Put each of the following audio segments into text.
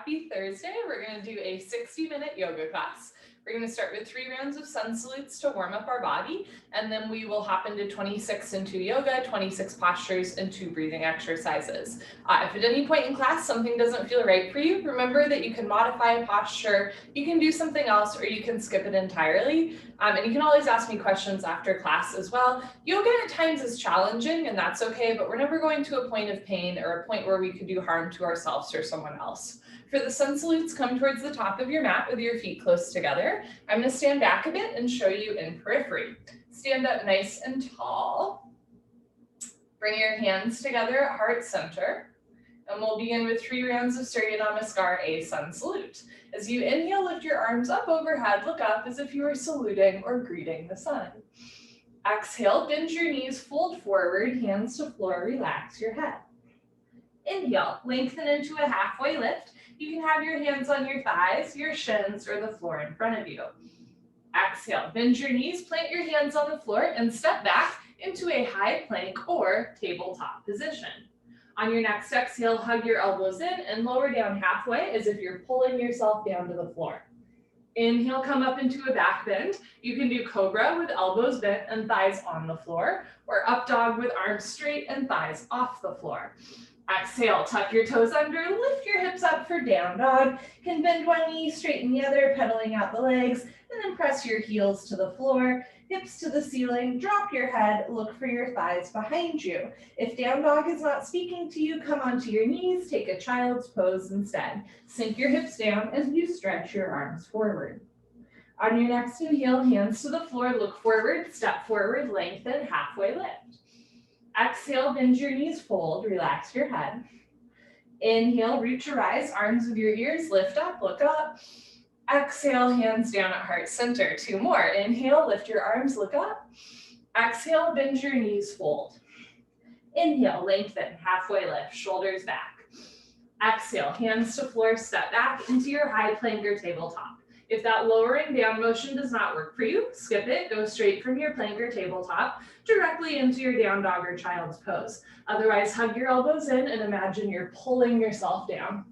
Happy Thursday. We're going to do a 60-minute yoga class. We're going to start with 3 rounds of sun salutes to warm up our body, and then we will hop into 26 and 2 yoga, 26 postures, and 2 breathing exercises. If at any point in class something doesn't feel right for you, remember that you can modify a posture, you can do something else, or you can skip it entirely. And you can always ask me questions after class as well. Yoga at times is challenging, and that's okay, but we're never going to a point of pain or a point where we could do harm to ourselves or someone else. For the sun salutes, come towards the top of your mat with your feet close together. I'm going to stand back a bit and show you in periphery. Stand up nice and tall. Bring your hands together at heart center. And we'll begin with 3 rounds of Surya Namaskar, a sun salute. As you inhale, lift your arms up overhead, look up as if you were saluting or greeting the sun. Exhale, bend your knees, fold forward, hands to floor, relax your head. Inhale, lengthen into a halfway lift. You can have your hands on your thighs, your shins, or the floor in front of you. Exhale, bend your knees, plant your hands on the floor, and step back into a high plank or tabletop position. On your next exhale, hug your elbows in and lower down halfway as if you're pulling yourself down to the floor. Inhale, come up into a back bend. You can do Cobra with elbows bent and thighs on the floor, or Up Dog with arms straight and thighs off the floor. Exhale, tuck your toes under, lift your hips up for down dog. Can bend one knee, straighten the other, pedaling out the legs, and then press your heels to the floor, hips to the ceiling, drop your head, look for your thighs behind you. If down dog is not speaking to you, come onto your knees, take a child's pose instead. Sink your hips down as you stretch your arms forward. On your next inhale, hands to the floor, look forward, step forward, lengthen, halfway lift. Exhale, bend your knees, fold, relax your head. Inhale, reach to rise, arms with your ears, lift up, look up. Exhale, hands down at heart center. 2 more. Inhale, lift your arms, look up. Exhale, bend your knees, fold. Inhale, lengthen, halfway lift, shoulders back. Exhale, hands to floor, step back into your high plank or tabletop. If that lowering down motion does not work for you, skip it, go straight from your plank or tabletop directly into your down dog or child's pose. Otherwise, hug your elbows in and imagine you're pulling yourself down.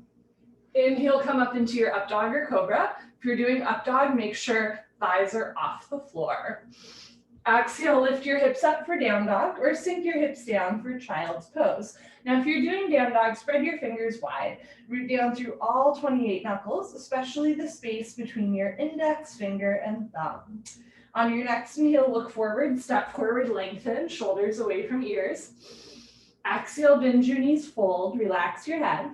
Inhale, come up into your up dog or cobra. If you're doing up dog, make sure thighs are off the floor. Exhale, lift your hips up for down dog or sink your hips down for child's pose. Now, if you're doing down dog, spread your fingers wide. Root down through all 28 knuckles, especially the space between your index finger and thumb. On your next inhale, look forward, step forward, lengthen, shoulders away from ears. Exhale, bend your knees, fold, relax your head.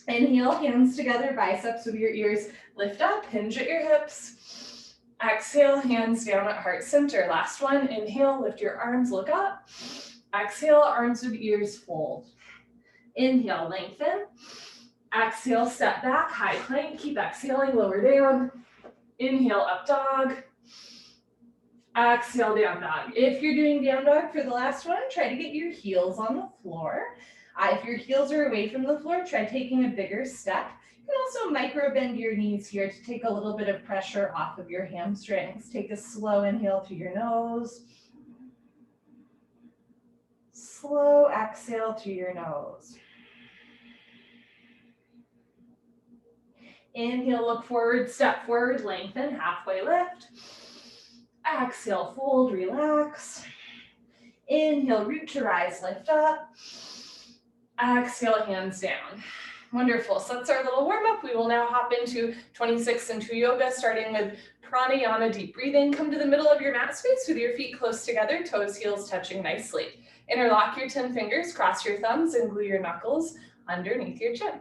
Inhale, hands together, biceps with your ears, lift up, hinge at your hips. Exhale, hands down at heart center. Last one, inhale, lift your arms, look up. Exhale, arms with ears, fold. Inhale, lengthen. Exhale, step back, high plank, keep exhaling, lower down. Inhale, up dog. Exhale, down dog. If you're doing down dog for the last one, try to get your heels on the floor. If your heels are away from the floor, try taking a bigger step. You can also micro bend your knees here to take a little bit of pressure off of your hamstrings. Take a slow inhale through your nose. Slow exhale through your nose. Inhale, look forward, step forward, lengthen, halfway lift. Exhale, fold, relax. Inhale, root to rise, lift up. Exhale, hands down. Wonderful. So that's our little warm-up. We will now hop into 26 and 2 yoga, starting with pranayama, deep breathing. Come to the middle of your mat space with your feet close together, toes, heels touching nicely. Interlock your 10 fingers, cross your thumbs, and glue your knuckles underneath your chin.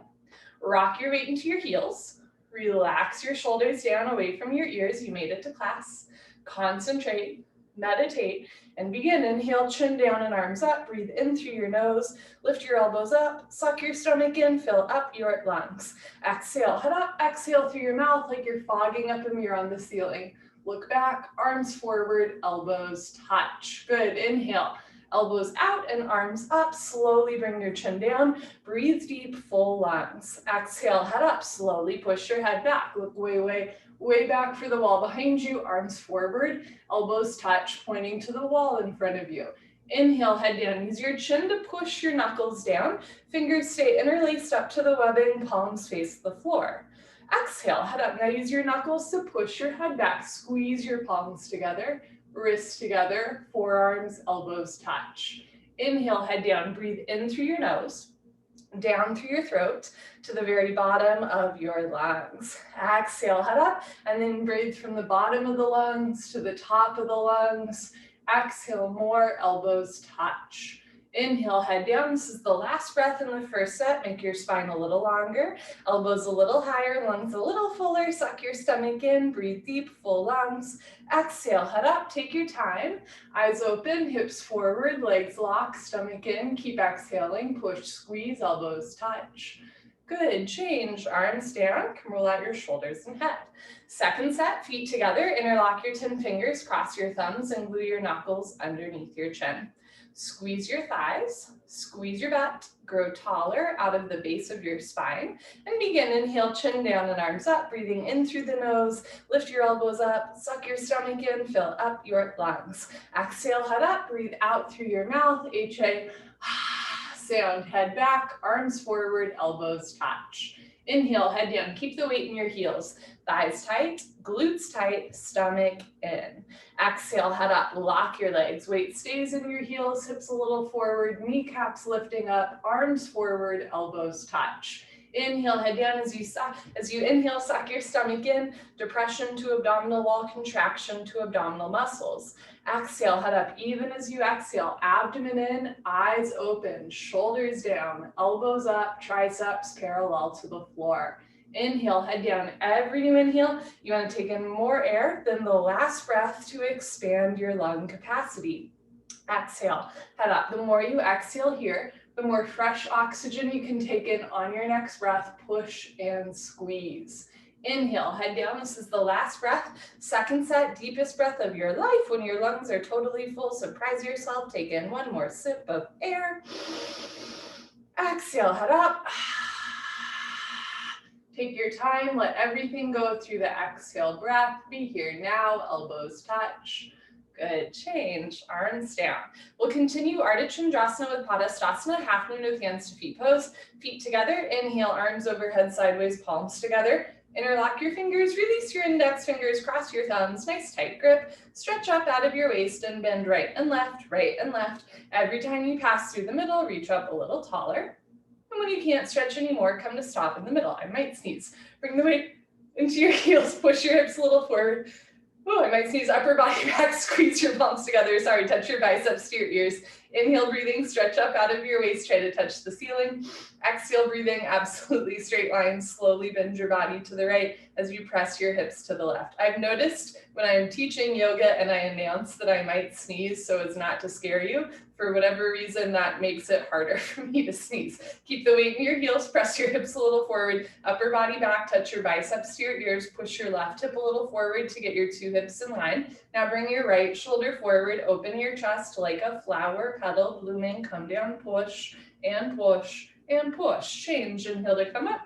Rock your weight into your heels. Relax your shoulders down away from your ears. You made it to class. Concentrate, meditate, and begin. Inhale, chin down and arms up. Breathe in through your nose. Lift your elbows up. Suck your stomach in. Fill up your lungs. Exhale, head up. Exhale through your mouth like you're fogging up a mirror on the ceiling. Look back, arms forward, elbows touch. Good. Inhale, elbows out and arms up. Slowly bring your chin down. Breathe deep, full lungs. Exhale, head up. Slowly push your head back. Look way back for the wall behind you. Arms forward, elbows touch, pointing to the wall in front of you. Inhale, head down. Use your chin to push your knuckles down. Fingers stay interlaced up to the webbing, palms face the floor. Exhale, head up. Now use your knuckles to push your head back. Squeeze your palms together, wrists together, forearms, elbows touch. Inhale, head down. Breathe in through your nose, down through your throat to the very bottom of your lungs. Exhale, head up, and then breathe from the bottom of the lungs to the top of the lungs. Exhale, more, elbows touch. Inhale, head down. This is the last breath in the first set. Make your spine a little longer, elbows a little higher, lungs a little fuller. Suck your stomach in, breathe deep, full lungs. Exhale, head up, take your time. Eyes open, hips forward, legs lock, stomach in. Keep exhaling, push, squeeze, elbows touch. Good, change, arms down, come roll out your shoulders and head. Second set, feet together, interlock your 10 fingers, cross your thumbs, and glue your knuckles underneath your chin. Squeeze your thighs, squeeze your butt, grow taller out of the base of your spine, and begin. Inhale, chin down and arms up, breathing in through the nose, lift your elbows up, suck your stomach in, fill up your lungs. Exhale, head up, breathe out through your mouth, HA, sound, head back, arms forward, elbows touch. Inhale, head down, keep the weight in your heels, thighs tight, glutes tight, stomach in. Exhale, head up, lock your legs, weight stays in your heels, hips a little forward, kneecaps lifting up, arms forward, elbows touch. Inhale, head down as you inhale, suck your stomach in, depression to abdominal wall, contraction to abdominal muscles. Exhale, head up, even as you exhale, abdomen in, eyes open, shoulders down, elbows up, triceps parallel to the floor. Inhale, head down. Every new inhale, you want to take in more air than the last breath to expand your lung capacity. Exhale, head up. The more you exhale here, the more fresh oxygen you can take in on your next breath. Push and squeeze. Inhale, head down. This is the last breath. Second set, deepest breath of your life when your lungs are totally full. Surprise yourself. Take in one more sip of air. Exhale, head up. Take your time, let everything go through the exhale breath. Be here now, elbows touch. Good, change, arms down. We'll continue Ardha Chandrasana with Padastasana, half moon with hands to feet pose. Feet together, inhale, arms overhead, sideways, palms together. Interlock your fingers, release your index fingers, cross your thumbs, nice tight grip. Stretch up out of your waist and bend right and left, right and left. Every time you pass through the middle, reach up a little taller. And when you can't stretch anymore, come to stop in the middle. I might sneeze. Bring the weight into your heels, push your hips a little forward. Oh, I might sneeze. Upper body back, squeeze your palms together. Sorry, touch your biceps to your ears. Inhale, breathing, stretch up out of your waist, try to touch the ceiling. Exhale, breathing, absolutely straight line. Slowly bend your body to the right as you press your hips to the left. I've noticed when I'm teaching yoga and I announce that I might sneeze so as not to scare you, for whatever reason, that makes it harder for me to sneeze. Keep the weight in your heels, press your hips a little forward, upper body back, touch your biceps to your ears, push your left hip a little forward to get your two hips in line. Now bring your right shoulder forward, open your chest like a flower petal blooming, come down, push and push and push. Change, inhale to come up.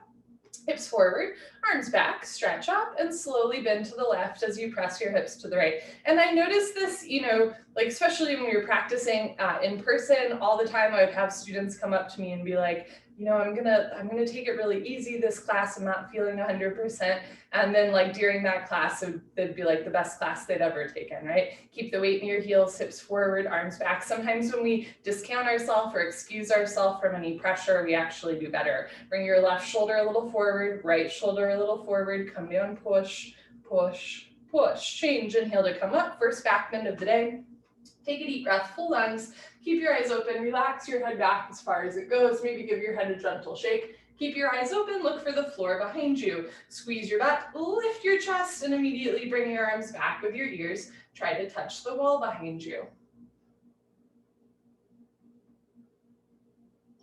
Hips forward, arms back, stretch up, and slowly bend to the left as you press your hips to the right. And I noticed this, like especially when we were practicing in person all the time, I would have students come up to me and be like, I'm gonna take it really easy this class. I'm not feeling 100%. And then like during that class, it'd be like the best class they'd ever taken, right? Keep the weight in your heels, hips forward, arms back. Sometimes when we discount ourselves or excuse ourselves from any pressure, we actually do better. Bring your left shoulder a little forward, right shoulder a little forward, come down, push, push, push. Change, inhale to come up, first back bend of the day. Take a deep breath, full lungs. Keep your eyes open, relax your head back as far as it goes. Maybe give your head a gentle shake. Keep your eyes open, look for the floor behind you. Squeeze your butt, lift your chest, and immediately bring your arms back with your ears. Try to touch the wall behind you.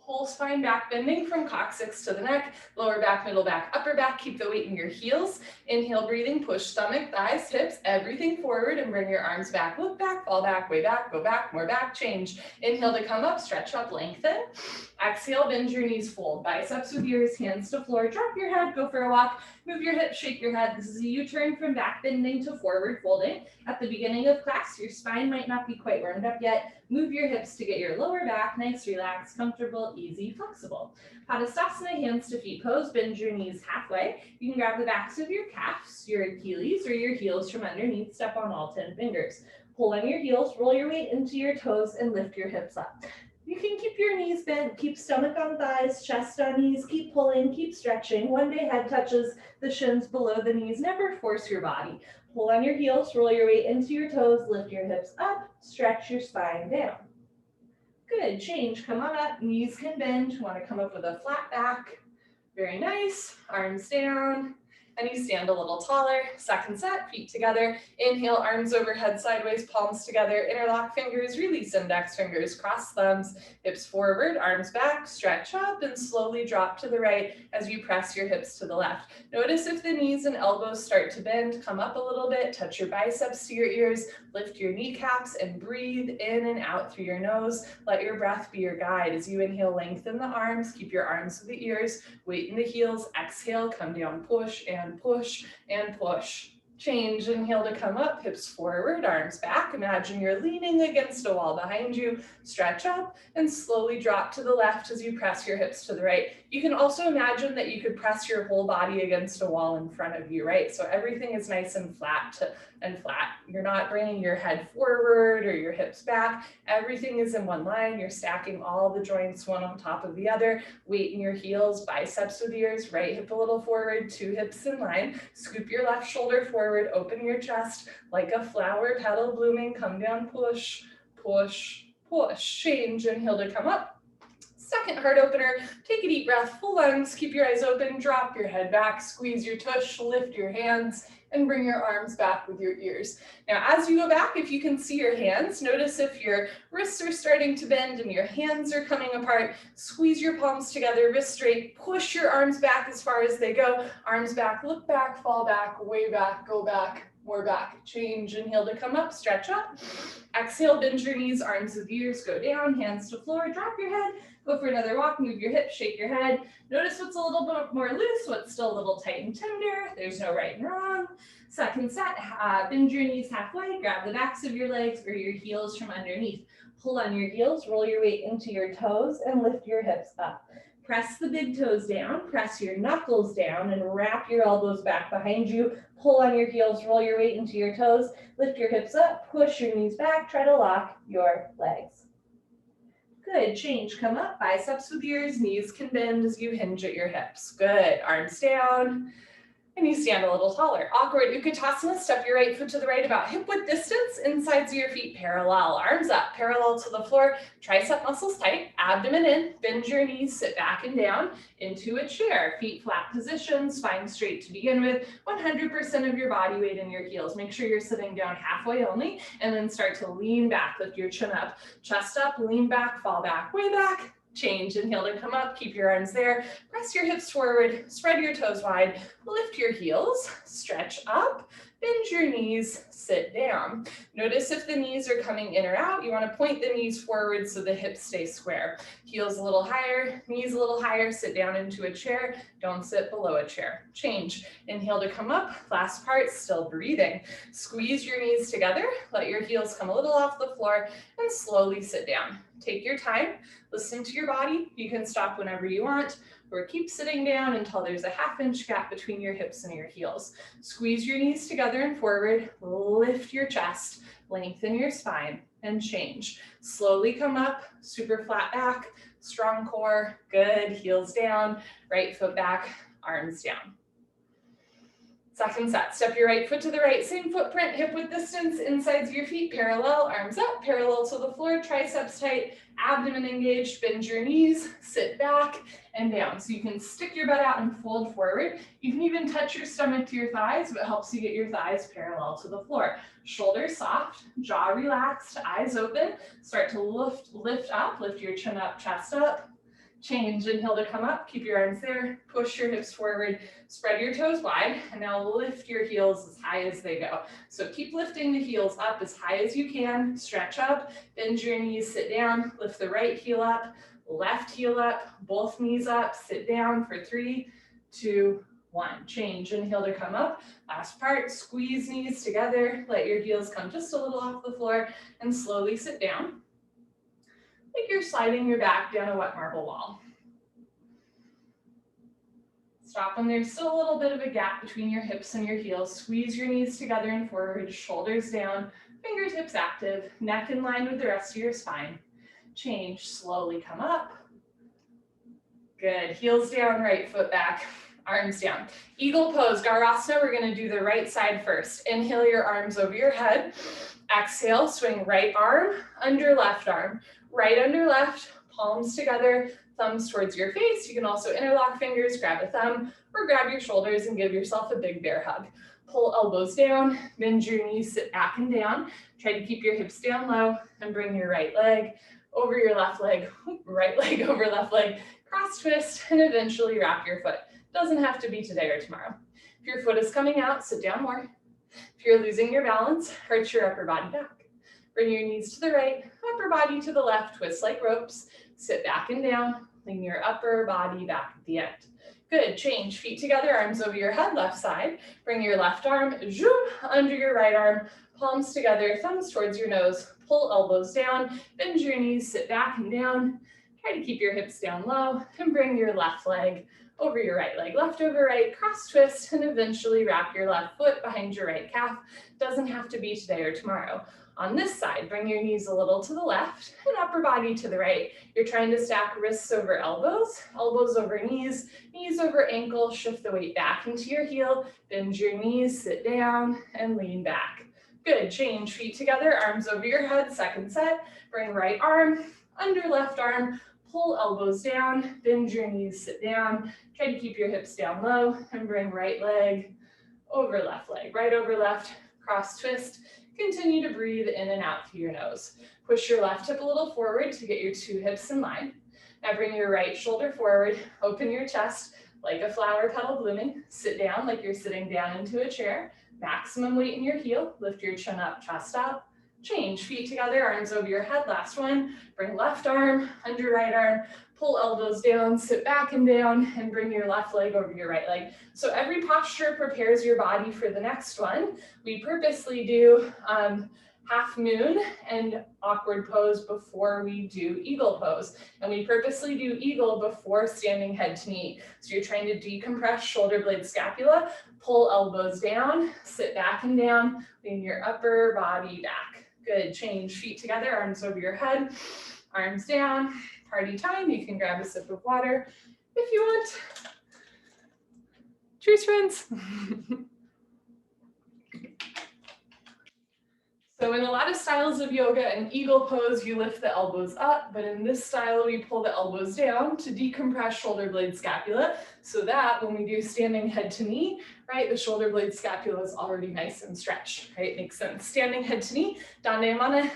Whole spine back bending from coccyx to the neck, lower back, middle back, upper back. Keep the weight in your heels. Inhale, breathing, push stomach, thighs, hips, everything forward and bring your arms back. Look back, fall back, way back, go back, more back, change. Inhale to come up, stretch up, lengthen. Exhale, bend your knees, fold. Biceps with ears, hands to floor. Drop your head, go for a walk. Move your hips, shake your head. This is a U-turn from back bending to forward folding. At the beginning of class, your spine might not be quite warmed up yet, Move your hips to get your lower back nice, relaxed, comfortable, easy, flexible. Padastasana, hands to feet pose, bend your knees halfway. You can grab the backs of your calves, your Achilles, or your heels from underneath, step on all 10 fingers. Pull on your heels, roll your weight into your toes, and lift your hips up. You can keep your knees bent, keep stomach on thighs, chest on knees, keep pulling, keep stretching. One day head touches the shins below the knees, never force your body. Pull on your heels, roll your weight into your toes, lift your hips up, stretch your spine down. Good, change, come on up, knees can bend. You wanna come up with a flat back. Very nice, arms down, and you stand a little taller. Second set, feet together. Inhale, arms overhead, sideways, palms together. Interlock fingers, release index fingers, cross thumbs, hips forward, arms back, stretch up, and slowly drop to the right as you press your hips to the left. Notice if the knees and elbows start to bend, come up a little bit, touch your biceps to your ears, lift your kneecaps, and breathe in and out through your nose. Let your breath be your guide. As you inhale, lengthen the arms, keep your arms to the ears, weight in the heels, exhale, come down, push and push and push. Change, inhale to come up, hips forward, arms back. Imagine you're leaning against a wall behind you. Stretch up and slowly drop to the left as you press your hips to the right. You can also imagine that you could press your whole body against a wall in front of you, right? So everything is nice and flat. You're not bringing your head forward or your hips back. Everything is in one line. You're stacking all the joints one on top of the other. Weight in your heels, biceps with ears, right hip a little forward, two hips in line. Scoop your left shoulder forward, open your chest like a flower petal blooming. Come down, push, push, push. Change, inhale to come up. Second heart opener, take a deep breath, full lungs, keep your eyes open, drop your head back, squeeze your tush, lift your hands, and bring your arms back with your ears. Now, as you go back, if you can see your hands, notice if your wrists are starting to bend and your hands are coming apart, squeeze your palms together, wrist straight, push your arms back as far as they go, arms back, look back, fall back, way back, go back, more back. Change, inhale to come up, stretch up. Exhale, bend your knees, arms with ears, go down, hands to floor, drop your head, go for another walk, move your hips, shake your head. Notice what's a little bit more loose, what's still a little tight and tender. There's no right and wrong. Second set, bend your knees halfway, grab the backs of your legs or your heels from underneath. Pull on your heels, roll your weight into your toes and lift your hips up. Press the big toes down, press your knuckles down and wrap your elbows back behind you. Pull on your heels, roll your weight into your toes, lift your hips up, push your knees back, try to lock your legs. Good, change, come up, biceps with ears, knees can bend as you hinge at your hips. Good, arms down, and you stand a little taller. Awkward Utkatasana, step your right foot to the right about hip width distance, insides of your feet parallel, arms up, parallel to the floor, tricep muscles tight, abdomen in, bend your knees, sit back and down into a chair, feet flat position, spine straight to begin with, 100% of your body weight in your heels. Make sure you're sitting down halfway only, and then start to lean back, lift your chin up, chest up, lean back, fall back, way back. Change, inhale to come up, keep your arms there, press your hips forward, spread your toes wide, lift your heels, stretch up, bend your knees, sit down. Notice if the knees are coming in or out, you want to point the knees forward so the hips stay square. Heels a little higher, knees a little higher, sit down into a chair, don't sit below a chair. Change, inhale to come up, last part, still breathing. Squeeze your knees together, let your heels come a little off the floor, and slowly sit down. Take your time, listen to your body. You can stop whenever you want, or keep sitting down until there's a half-inch gap between your hips and your heels. Squeeze your knees together and forward, lift your chest, lengthen your spine, and change. Slowly come up, super flat back, strong core, good, heels down, right foot back, arms down. Second set, step your right foot to the right, same footprint, hip width distance, insides of your feet, parallel, arms up, parallel to the floor, triceps tight, abdomen engaged, bend your knees, sit back and down. So you can stick your butt out and fold forward. You can even touch your stomach to your thighs, but it helps you get your thighs parallel to the floor. Shoulders soft, jaw relaxed, eyes open, start to lift up, lift your chin up, chest up. Change, inhale to come up, keep your arms there, push your hips forward, spread your toes wide, and now lift your heels as high as they go. So keep lifting the heels up as high as you can, stretch up, bend your knees, sit down, lift the right heel up, left heel up, both knees up, sit down for 3, 2, 1. Change, inhale to come up, last part, squeeze knees together, let your heels come just a little off the floor, and slowly sit down. like you're sliding your back down a wet marble wall. Stop when there's still a little bit of a gap between your hips and your heels. Squeeze your knees together and forward, shoulders down, fingertips active, neck in line with the rest of your spine. Change, slowly come up. Good, heels down, right foot back, arms down. Eagle pose, Garasa, we're gonna do the right side first. Inhale your arms over your head. Exhale, swing right arm, under left arm. Right under left, palms together, thumbs towards your face. You can also interlock fingers, grab a thumb, or grab your shoulders and give yourself a big bear hug. Pull elbows down, bend your knees, sit back and down. Try to keep your hips down low and bring your right leg over your left leg, right leg over left leg, cross twist, and eventually wrap your foot. Doesn't have to be today or tomorrow. If your foot is coming out, sit down more. If you're losing your balance, arch your upper body back. Bring your knees to the right, upper body to the left, twist like ropes, sit back and down, lean your upper body back at the end. Good, change, feet together, arms over your head, left side. Bring your left arm, zoom, under your right arm, palms together, thumbs towards your nose, pull elbows down, bend your knees, sit back and down. Try to keep your hips down low and bring your left leg over your right leg, left over right, cross twist, and eventually wrap your left foot behind your right calf. Doesn't have to be today or tomorrow. On this side, bring your knees a little to the left and upper body to the right. You're trying to stack wrists over elbows, elbows over knees, knees over ankle, shift the weight back into your heel, bend your knees, sit down, and lean back. Good, change, feet together, arms over your head, second set. Bring right arm, under left arm, pull elbows down, bend your knees, sit down. Try to keep your hips down low and bring right leg over left leg, right over left, cross twist. Continue to breathe in and out through your nose. Push your left hip a little forward to get your two hips in line. Now bring your right shoulder forward, open your chest like a flower petal blooming. Sit down like you're sitting down into a chair. Maximum weight in your heel. Lift your chin up, chest out. Change, feet together, arms over your head. Last one. Bring left arm, under right arm. Pull elbows down, sit back and down, and bring your left leg over your right leg. So every posture prepares your body for the next one. We purposely do half moon and awkward pose before we do eagle pose. And we purposely do eagle before standing head to knee. So you're trying to decompress shoulder blade scapula, pull elbows down, sit back and down, lean your upper body back. Good, change, feet together, arms over your head, arms down. Party time, you can grab a sip of water if you want. Cheers, friends. So in a lot of styles of yoga, an eagle pose, you lift the elbows up, but in this style, we pull the elbows down to decompress shoulder blade scapula, so that when we do standing head to knee, right, the shoulder blade scapula is already nice and stretched, right? Makes sense. Standing head to knee, Dandayamana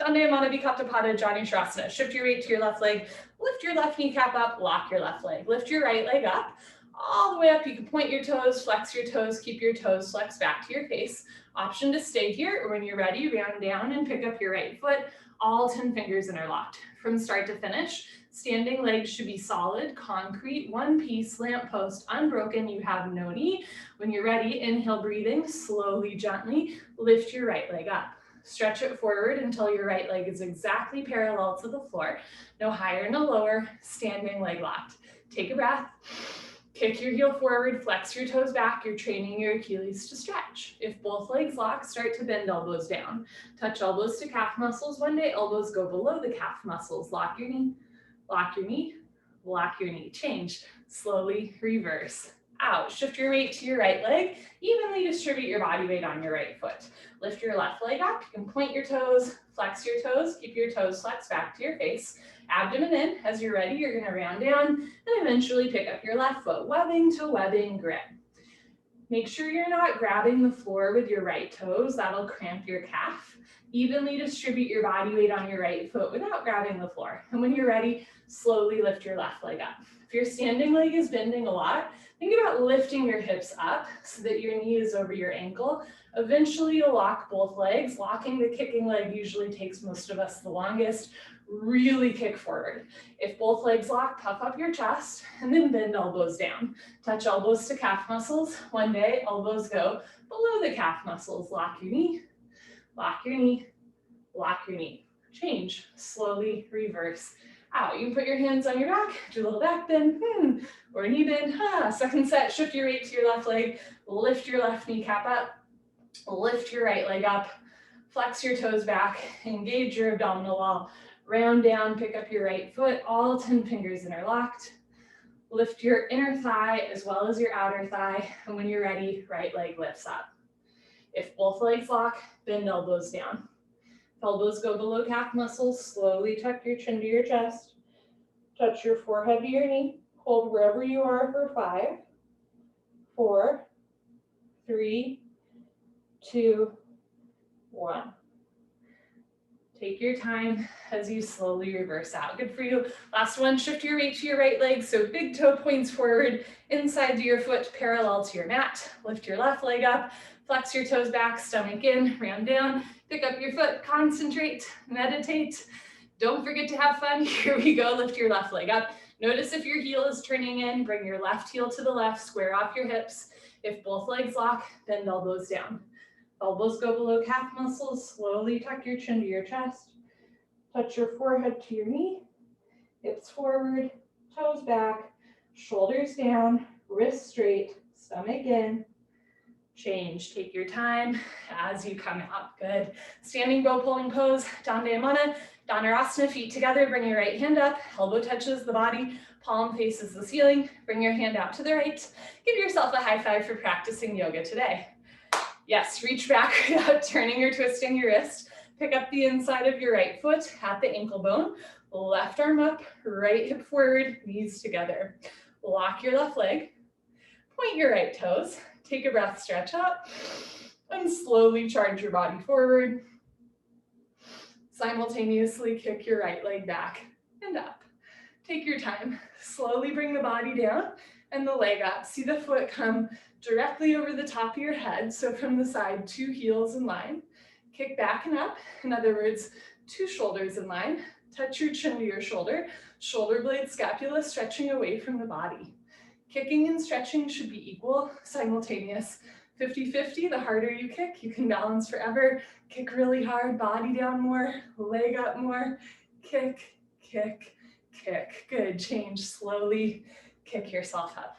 Vikatapada Janushrasana. Shift your weight to your left leg, lift your left kneecap up, lock your left leg. Lift your right leg up, all the way up. You can point your toes, flex your toes, keep your toes flexed back to your face. Option to stay here, or when you're ready, round down and pick up your right foot, all 10 fingers interlocked. From start to finish, standing legs should be solid, concrete, one piece, lamppost, unbroken. You have no knee. When you're ready, inhale, breathing, slowly, gently, lift your right leg up. Stretch it forward until your right leg is exactly parallel to the floor. No higher, no lower, standing leg locked. Take a breath. Kick your heel forward, flex your toes back. You're training your Achilles to stretch. If both legs lock, start to bend elbows down. Touch elbows to calf muscles. One day, elbows go below the calf muscles. Lock your knee, lock your knee, lock your knee. Change, slowly reverse. Out, shift your weight to your right leg. Evenly distribute your body weight on your right foot. Lift your left leg up. You can point your toes, flex your toes, keep your toes flexed back to your face. Abdomen in. As you're ready, you're gonna round down and eventually pick up your left foot, webbing to webbing grip. Make sure you're not grabbing the floor with your right toes. That'll cramp your calf. Evenly distribute your body weight on your right foot without grabbing the floor. And when you're ready, slowly lift your left leg up. If your standing leg is bending a lot, think about lifting your hips up so that your knee is over your ankle. Eventually you'll lock both legs. Locking the kicking leg usually takes most of us the longest. Really kick forward. If both legs lock, puff up your chest and then bend elbows down. Touch elbows to calf muscles. One day, elbows go below the calf muscles. Lock your knee, lock your knee, lock your knee. change, slowly reverse out. You can put your hands on your back, do a little back bend, or knee bend. Second set, shift your weight to your left leg, lift your left kneecap up, lift your right leg up, flex your toes back, engage your abdominal wall, round down, pick up your right foot, all 10 fingers interlocked. Lift your inner thigh as well as your outer thigh, and when you're ready, right leg lifts up. If both legs lock, bend elbows down. If elbows go below calf muscles, slowly tuck your chin to your chest. Touch your forehead to your knee. Hold wherever you are for 5, 4, 3, 2, 1. Take your time as you slowly reverse out. Good for you. Last one, shift your weight to your right leg. So big toe points forward, inside to your foot, parallel to your mat. Lift your left leg up, flex your toes back, stomach in, round down. Pick up your foot, concentrate, meditate. Don't forget to have fun. Here we go, lift your left leg up. Notice if your heel is turning in, bring your left heel to the left, square off your hips. If both legs lock, bend elbows down. Elbows go below calf muscles, slowly tuck your chin to your chest. Touch your forehead to your knee, hips forward, toes back, shoulders down, wrists straight, stomach in. Change, take your time as you come out, good. Standing bow pulling pose, Dandayamana, Dhanurasana, feet together, bring your right hand up, elbow touches the body, palm faces the ceiling, bring your hand out to the right. Give yourself a high five for practicing yoga today. Yes, reach back without turning or twisting your wrist. Pick up the inside of your right foot at the ankle bone. Left arm up, right hip forward, knees together. Lock your left leg. Point your right toes. Take a breath, stretch up, and slowly charge your body forward. Simultaneously kick your right leg back and up. Take your time. Slowly bring the body down and the leg up. See the foot come directly over the top of your head. So from the side, 2 heels in line. Kick back and up. In other words, 2 shoulders in line. Touch your chin to your shoulder. Shoulder blade, scapula stretching away from the body. Kicking and stretching should be equal, simultaneous. 50-50, the harder you kick, you can balance forever. Kick really hard, body down more, leg up more. Kick, kick, kick. Good, change slowly. Kick yourself up.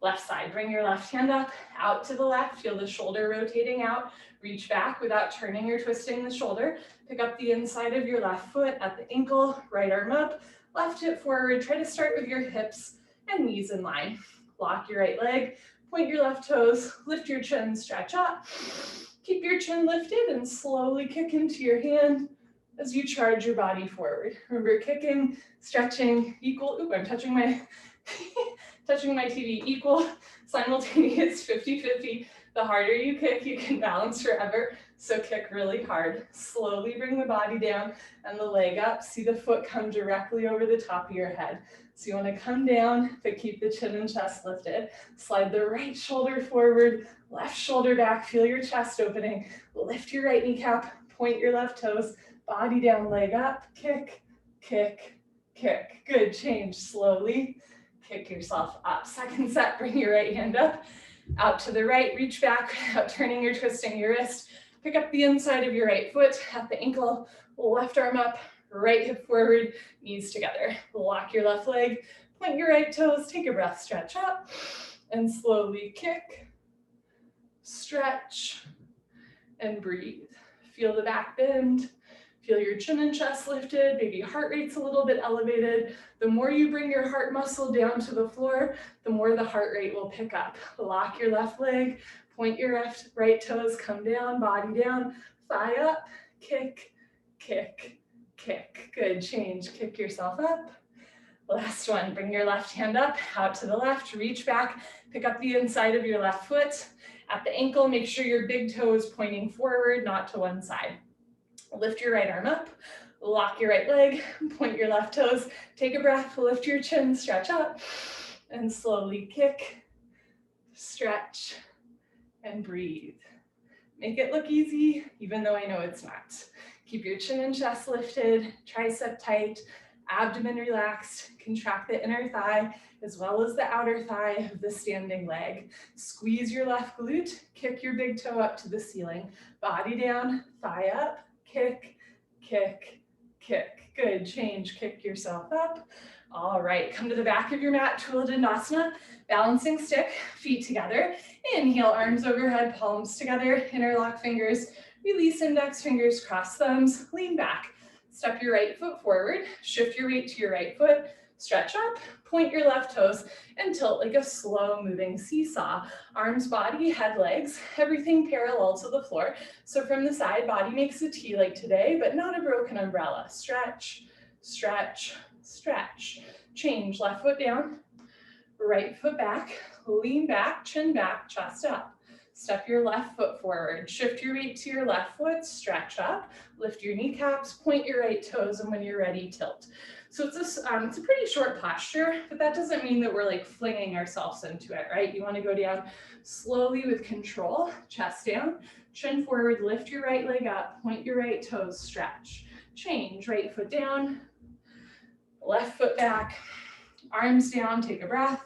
Left side, bring your left hand up, out to the left, feel the shoulder rotating out, reach back without turning or twisting the shoulder, pick up the inside of your left foot at the ankle, right arm up, left hip forward, try to start with your hips and knees in line. Lock your right leg, point your left toes, lift your chin, stretch up, keep your chin lifted and slowly kick into your hand as you charge your body forward. Remember, kicking, stretching, equal, I'm touching my touching my TV, equal, simultaneous, 50-50. The harder you kick, you can balance forever. So kick really hard. Slowly bring the body down and the leg up. See the foot come directly over the top of your head. So you want to come down, but keep the chin and chest lifted. Slide the right shoulder forward, left shoulder back. Feel your chest opening. Lift your right kneecap, point your left toes, body down, leg up, kick, kick, kick. Good, change slowly. Kick yourself up. Second set, bring your right hand up, out to the right, reach back without turning or twisting your wrist. Pick up the inside of your right foot at the ankle, left arm up, right hip forward, knees together. Lock your left leg, point your right toes, take a breath, stretch up, and slowly kick, stretch, and breathe. Feel the back bend. Feel your chin and chest lifted, maybe heart rate's a little bit elevated. The more you bring your heart muscle down to the floor, the more the heart rate will pick up. Lock your left leg, point your right toes, come down, body down, thigh up, kick, kick, kick. Good, change, kick yourself up. Last one, bring your left hand up, out to the left, reach back, pick up the inside of your left foot. At the ankle, make sure your big toe is pointing forward, not to one side. Lift your right arm up, lock your right leg, point your left toes, take a breath, lift your chin, stretch up, and slowly kick, stretch, and breathe. Make it look easy, even though I know it's not. Keep your chin and chest lifted, tricep tight, abdomen relaxed, contract the inner thigh as well as the outer thigh of the standing leg. Squeeze your left glute, kick your big toe up to the ceiling, body down, thigh up, kick, kick, kick. Good, change, kick yourself up. All right, come to the back of your mat, Dandasana, balancing stick, feet together. Inhale, arms overhead, palms together, interlock fingers, release index fingers, cross thumbs, lean back. Step your right foot forward, shift your weight to your right foot, stretch up, point your left toes, and tilt like a slow moving seesaw. Arms, body, head, legs, everything parallel to the floor. So from the side, body makes a T like today, but not a broken umbrella. Stretch, stretch, stretch. Change, left foot down, right foot back, lean back, chin back, chest up. Step your left foot forward, shift your weight to your left foot, stretch up, lift your kneecaps, point your right toes, and when you're ready, tilt. So it's a pretty short posture, but that doesn't mean that we're like flinging ourselves into it, right? You want to go down slowly with control, chest down, chin forward, lift your right leg up, point your right toes, stretch. Change, right foot down, left foot back, arms down, take a breath.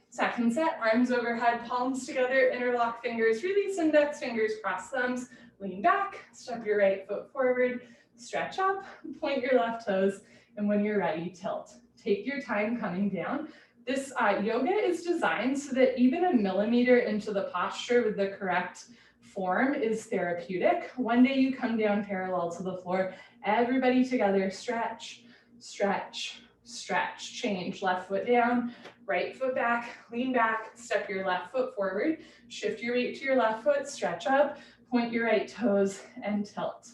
Second set, arms overhead, palms together, interlock fingers, release index fingers, cross thumbs, lean back, step your right foot forward, stretch up, point your left toes, and when you're ready, tilt. Take your time coming down. This yoga is designed so that even a millimeter into the posture with the correct form is therapeutic. One day you come down parallel to the floor, everybody together, stretch, stretch, stretch, change, left foot down, right foot back, lean back, step your left foot forward, shift your weight to your left foot, stretch up, point your right toes, and tilt.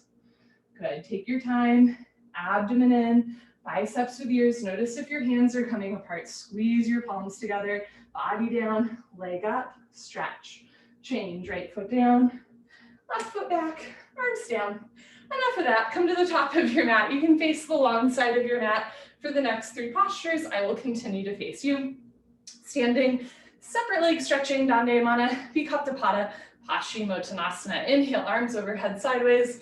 Good, take your time, abdomen in, biceps with ears. Notice if your hands are coming apart, squeeze your palms together, body down, leg up, stretch. Change, right foot down, left foot back, arms down. Enough of that, come to the top of your mat. You can face the long side of your mat for the next 3 postures. I will continue to face you. Standing, separate leg stretching, Dandayamana, Vikaptapada, Hashimotonasana. Inhale, arms overhead sideways.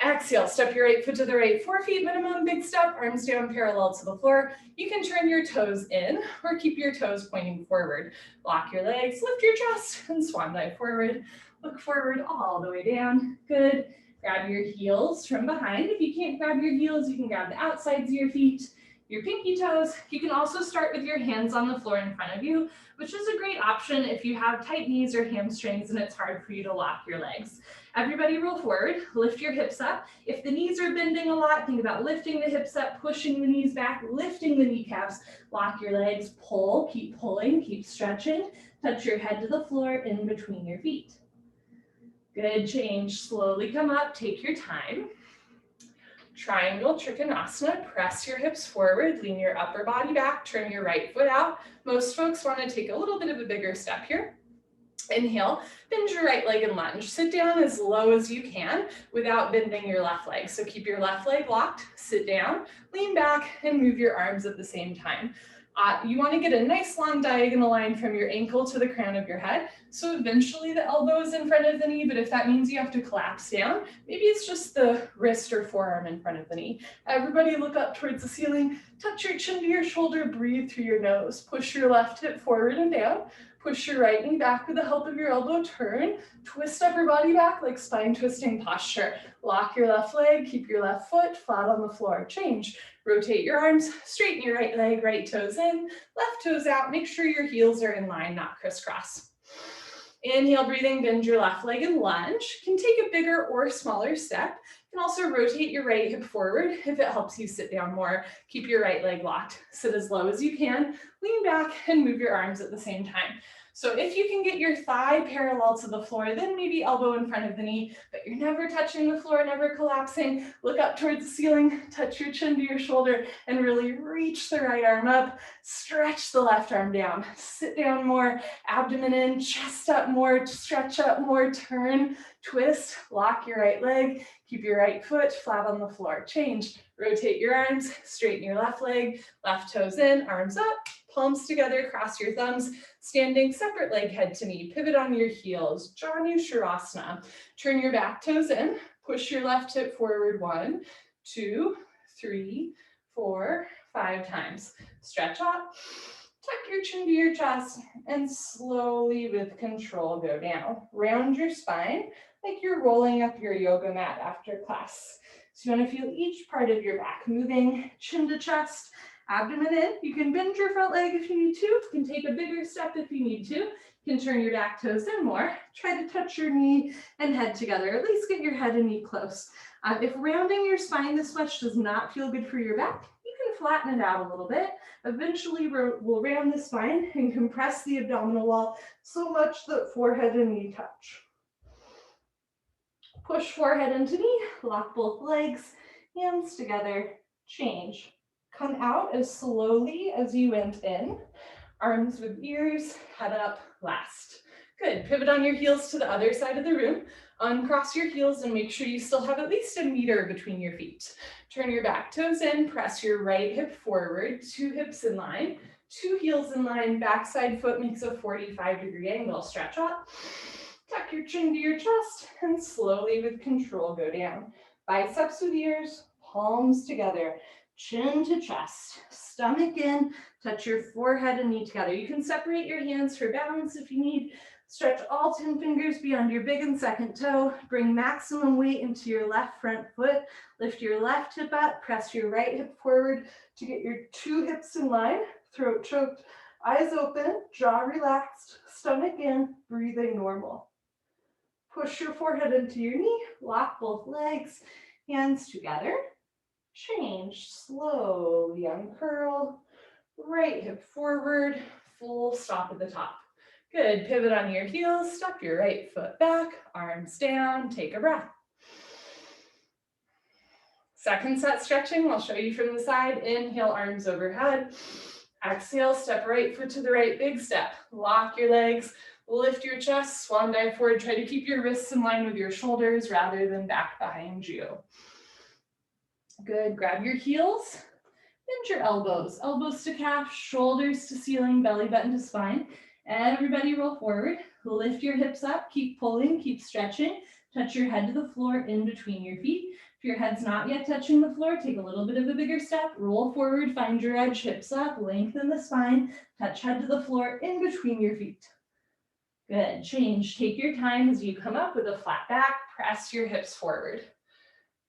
Exhale, step your right foot to the right, 4 feet minimum, big step, arms down parallel to the floor. You can turn your toes in or keep your toes pointing forward. Lock your legs, lift your chest, and swan dive forward. Look forward all the way down. Good. Grab your heels from behind. If you can't grab your heels, you can grab the outsides of your feet, your pinky toes. You can also start with your hands on the floor in front of you, which is a great option if you have tight knees or hamstrings and it's hard for you to lock your legs. Everybody roll forward, lift your hips up. If the knees are bending a lot, think about lifting the hips up, pushing the knees back, lifting the kneecaps, lock your legs, pull, keep pulling, keep stretching. Touch your head to the floor in between your feet. Good, change, slowly come up, take your time. Triangle Trichanasana, press your hips forward, lean your upper body back, turn your right foot out. Most folks want to take a little bit of a bigger step here. Inhale, bend your right leg and lunge. Sit down as low as you can without bending your left leg. So keep your left leg locked, sit down, lean back, and move your arms at the same time. You want to get a nice long diagonal line from your ankle to the crown of your head. So eventually the elbow is in front of the knee, but if that means you have to collapse down, maybe it's just the wrist or forearm in front of the knee. Everybody look up towards the ceiling, touch your chin to your shoulder, breathe through your nose. Push your left hip forward and down. Push your right knee back with the help of your elbow, turn, twist upper body back like spine twisting posture. Lock your left leg, keep your left foot flat on the floor. Change. Rotate your arms, straighten your right leg, right toes in, left toes out. Make sure your heels are in line, not crisscross. Inhale, breathing, bend your left leg and lunge. You can take a bigger or smaller step. You can also rotate your right hip forward if it helps you sit down more. Keep your right leg locked. Sit as low as you can, lean back and move your arms at the same time. So if you can get your thigh parallel to the floor, then maybe elbow in front of the knee, but you're never touching the floor, never collapsing. Look up towards the ceiling, touch your chin to your shoulder, and really reach the right arm up. Stretch the left arm down. Sit down more, abdomen in, chest up more, stretch up more, turn, twist, lock your right leg, keep your right foot flat on the floor. Change, rotate your arms, straighten your left leg, left toes in, arms up, palms together, cross your thumbs, standing separate leg head to knee, pivot on your heels, Shalabhasana. Turn your back toes in, push your left hip forward 1, 2, 3, 4, 5 times. Stretch up, tuck your chin to your chest, and slowly with control go down. Round your spine like you're rolling up your yoga mat after class. So you want to feel each part of your back moving, chin to chest, abdomen in. You can bend your front leg if you need to. You can take a bigger step if you need to. You can turn your back toes in more. Try to touch your knee and head together. At least get your head and knee close. If rounding your spine this much does not feel good for your back, you can flatten it out a little bit. Eventually, we'll round the spine and compress the abdominal wall so much that forehead and knee touch. Push forehead into knee, lock both legs, hands together, change. Come out as slowly as you went in. Arms with ears, head up, last. Good, pivot on your heels to the other side of the room. Uncross your heels and make sure you still have at least a meter between your feet. Turn your back toes in, press your right hip forward, 2 hips in line, 2 heels in line, backside foot makes a 45-degree angle. Stretch up, tuck your chin to your chest, and slowly with control go down. Biceps with ears, palms together, chin to chest, stomach in, touch your forehead and knee together. You can separate your hands for balance if you need. Stretch all 10 fingers beyond your big and second toe. Bring maximum weight into your left front foot. Lift your left hip up, press your right hip forward to get your 2 hips in line, throat choked, eyes open, jaw relaxed, stomach in, breathing normal. Push your forehead into your knee, lock both legs, hands together. Change, slowly uncurl, right hip forward, full stop at the top. Good, pivot on your heels, step your right foot back, arms down, take a breath. Second set stretching, I'll show you from the side. Inhale, arms overhead. Exhale, step right foot to the right, big step. Lock your legs, lift your chest, swan dive forward. Try to keep your wrists in line with your shoulders rather than back behind you. Good, grab your heels, bend your elbows. Elbows to calf, shoulders to ceiling, belly button to spine. Everybody roll forward, lift your hips up, keep pulling, keep stretching. Touch your head to the floor in between your feet. If your head's not yet touching the floor, take a little bit of a bigger step, roll forward, find your edge, hips up, lengthen the spine, touch head to the floor in between your feet. Good, change, take your time as you come up with a flat back, press your hips forward.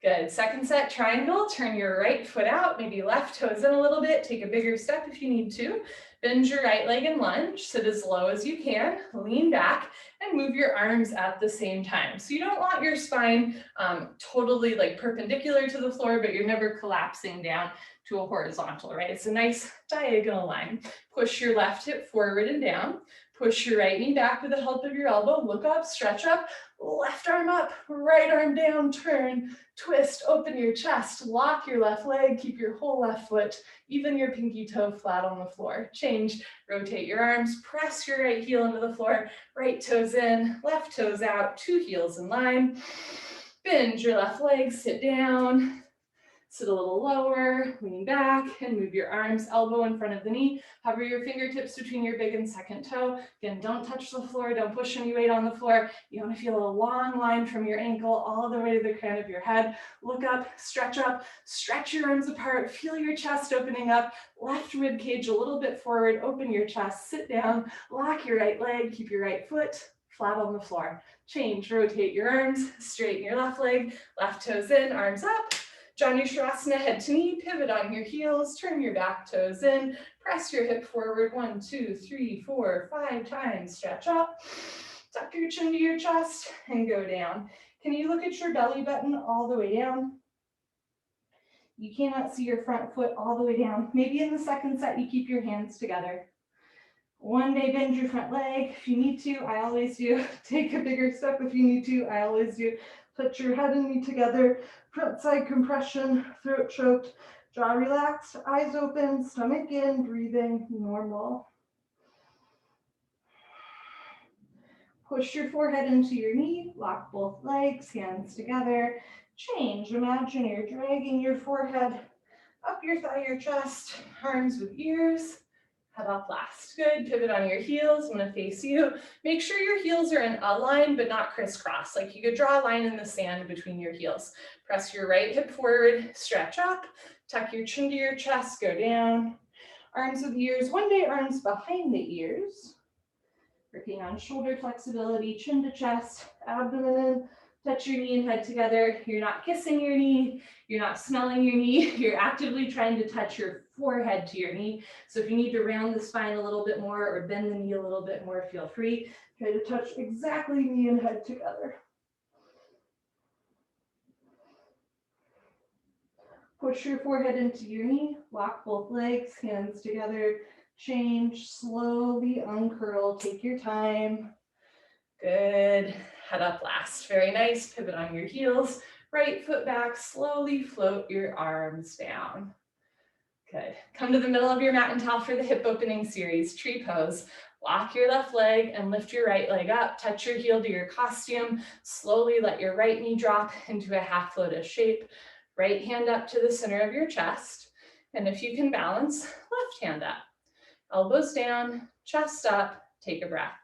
Good, second set triangle, turn your right foot out, maybe left toes in a little bit, take a bigger step if you need to. Bend your right leg and lunge, sit as low as you can, lean back, and move your arms at the same time. So you don't want your spine totally like perpendicular to the floor, but you're never collapsing down to a horizontal, right? It's a nice diagonal line. Push your left hip forward and down. Push your right knee back with the help of your elbow. Look up, stretch up, left arm up, right arm down, turn, twist, open your chest, lock your left leg, keep your whole left foot, even your pinky toe flat on the floor. Change, rotate your arms, press your right heel into the floor, right toes in, left toes out, 2 heels in line. Bend your left leg, sit down. Sit a little lower, lean back, and move your arms, elbow in front of the knee. Hover your fingertips between your big and second toe. Again, don't touch the floor, don't push any weight on the floor. You want to feel a long line from your ankle all the way to the crown of your head. Look up, stretch your arms apart, feel your chest opening up, left rib cage a little bit forward, open your chest, sit down, lock your right leg, keep your right foot flat on the floor. Change, rotate your arms, straighten your left leg, left toes in, arms up. Trichanasana, head to knee, pivot on your heels, turn your back toes in, press your hip forward 1, 2, 3, 4, 5 times, stretch up, tuck your chin to your chest, and go down. Can you look at your belly button all the way down? You cannot see your front foot all the way down. Maybe in the second set, you keep your hands together. One day, bend your front leg if you need to. I always do. Take a bigger step if you need to. I always do. Put your head and knee together. Front side compression, throat choked, jaw relaxed, eyes open, stomach in, breathing normal. Push your forehead into your knee, lock both legs, hands together. Change, imagine you're dragging your forehead up your thigh, your chest, arms with ears. Head up last. Good. Pivot on your heels. I'm going to face you. Make sure your heels are in a line, but not crisscross. Like you could draw a line in the sand between your heels. Press your right hip forward, stretch up, tuck your chin to your chest, go down. Arms with ears. One day, arms behind the ears. Working on shoulder flexibility, chin to chest, abdomen in, Touch your knee and head together. You're not kissing your knee. You're not smelling your knee. You're actively trying to touch your forehead to your knee. So if you need to round the spine a little bit more or bend the knee a little bit more, feel free. Try to touch exactly knee and head together. Push your forehead into your knee. Lock both legs, hands together. Change, slowly uncurl. Take your time. Good. Head up last. Very nice. Pivot on your heels. Right foot back. Slowly float your arms down. Good. Come to the middle of your mat and towel for the hip opening series, tree pose. Lock your left leg and lift your right leg up. Touch your heel to your costume. Slowly let your right knee drop into a half lotus shape. Right hand up to the center of your chest. And if you can balance, left hand up. Elbows down, chest up, take a breath.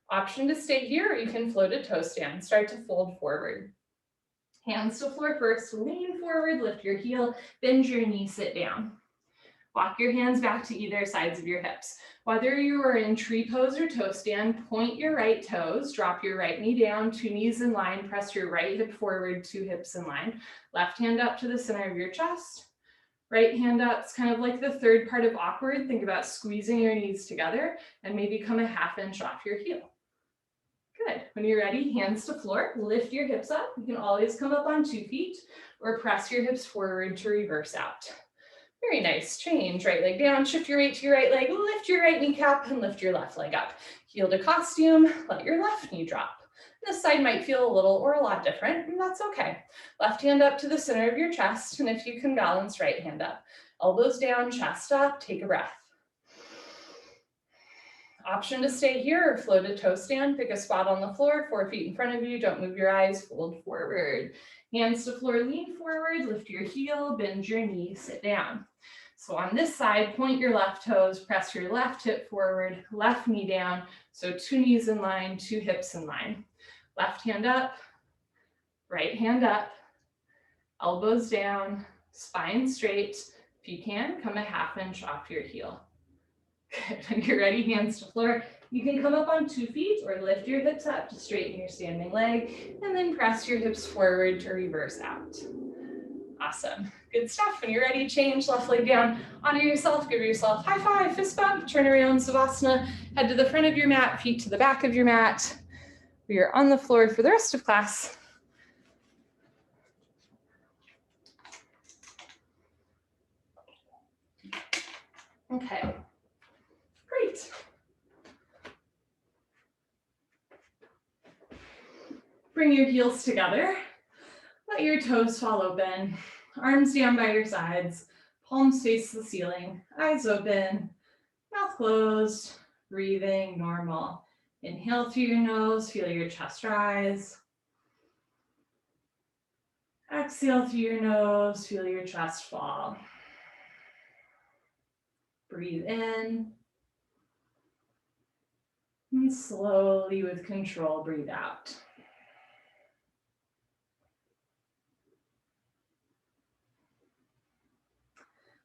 Option to stay here, or you can float a toe stand. Start to fold forward. Hands to floor first, lean forward, lift your heel, bend your knee, sit down. Walk your hands back to either sides of your hips. Whether you are in tree pose or toe stand, point your right toes, drop your right knee down, 2 knees in line, press your right hip forward, 2 hips in line. Left hand up to the center of your chest. Right hand up, it's kind of like the third part of awkward. Think about squeezing your knees together and maybe come a 1/2 inch off your heel. Good. When you're ready, hands to floor, lift your hips up. You can always come up on 2 feet or press your hips forward to reverse out. Very nice. Change, right leg down, shift your weight to your right leg, lift your right kneecap and lift your left leg up. Heel to costume, let your left knee drop. This side might feel a little or a lot different, and that's okay. Left hand up to the center of your chest, and if you can balance, right hand up. Elbows down, chest up, take a breath. Option to stay here or float a toe stand. Pick a spot on the floor, 4 feet in front of you. Don't move your eyes, fold forward. Hands to floor, lean forward, lift your heel, bend your knee, sit down. So on this side, point your left toes, press your left hip forward, left knee down. So 2 knees in line, 2 hips in line. Left hand up, right hand up, elbows down, spine straight. If you can, come a 1/2 inch off your heel. Good. When you're ready, hands to floor. You can come up on 2 feet or lift your hips up to straighten your standing leg and then press your hips forward to reverse out. Awesome. Good stuff. When you're ready, change left leg down, honor yourself, give yourself high five, fist bump, turn around, Savasana, head to the front of your mat, feet to the back of your mat. We are on the floor for the rest of class. Okay, great. Bring your heels together. Let your toes fall open. Arms down by your sides. Palms face the ceiling. Eyes open. Mouth closed. Breathing normal. Inhale through your nose. Feel your chest rise. Exhale through your nose. Feel your chest fall. Breathe in. And slowly, with control, breathe out.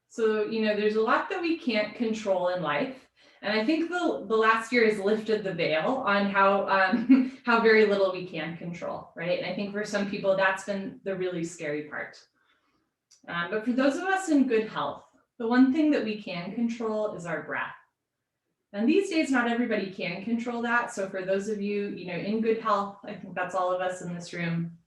So, there's a lot that we can't control in life. And I think the last year has lifted the veil on how very little we can control, right? And I think for some people, that's been the really scary part. But for those of us in good health, the one thing that we can control is our breath. And these days, not everybody can control that. So for those of you, in good health, I think that's all of us in this room.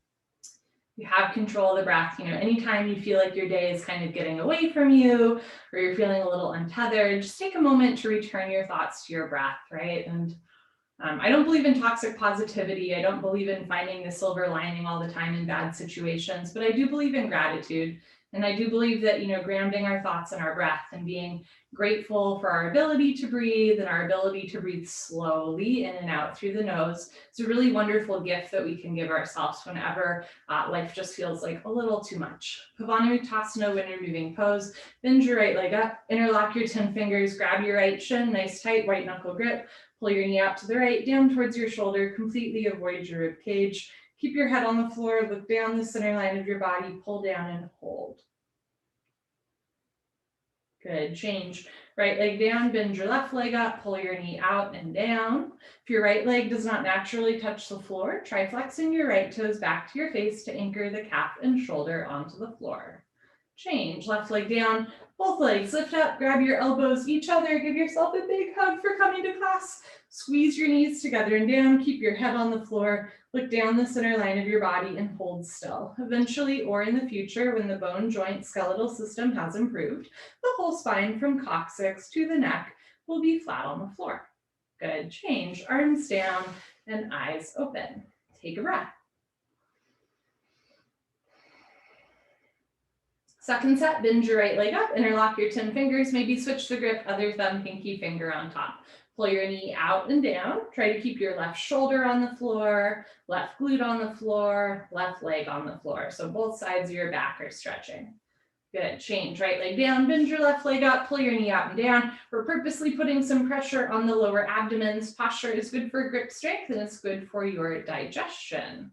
You have control of the breath. Anytime you feel like your day is kind of getting away from you or you're feeling a little untethered, just take a moment to return your thoughts to your breath, right? And I don't believe in toxic positivity. I don't believe in finding the silver lining all the time in bad situations, but I do believe in gratitude. And I do believe that, grounding our thoughts in our breath and being grateful for our ability to breathe and our ability to breathe slowly in and out through the nose is a really wonderful gift that we can give ourselves whenever life just feels like a little too much. Uttanasana, winter moving pose. Bend your right leg up, interlock your 10 fingers, grab your right shin, nice tight white knuckle grip. Pull your knee out to the right, down towards your shoulder, completely avoid your rib cage. Keep your head on the floor, look down the center line of your body, pull down and hold. Good, change. Right leg down, bend your left leg up, pull your knee out and down. If your right leg does not naturally touch the floor, try flexing your right toes back to your face to anchor the calf and shoulder onto the floor. Change, left leg down, both legs lift up, grab your elbows each other, give yourself a big hug for coming to class. Squeeze your knees together and down, keep your head on the floor, look down the center line of your body and hold still. Eventually, or in the future, when the bone joint skeletal system has improved, the whole spine from coccyx to the neck will be flat on the floor. Good, change, arms down and eyes open. Take a breath. Second set, bend your right leg up, interlock your 10 fingers, maybe switch the grip, other thumb, pinky finger on top. Pull your knee out and down. Try to keep your left shoulder on the floor, left glute on the floor, left leg on the floor. So both sides of your back are stretching. Good, change, right leg down, bend your left leg up, pull your knee out and down. We're purposely putting some pressure on the lower abdomen. This posture is good for grip strength and it's good for your digestion.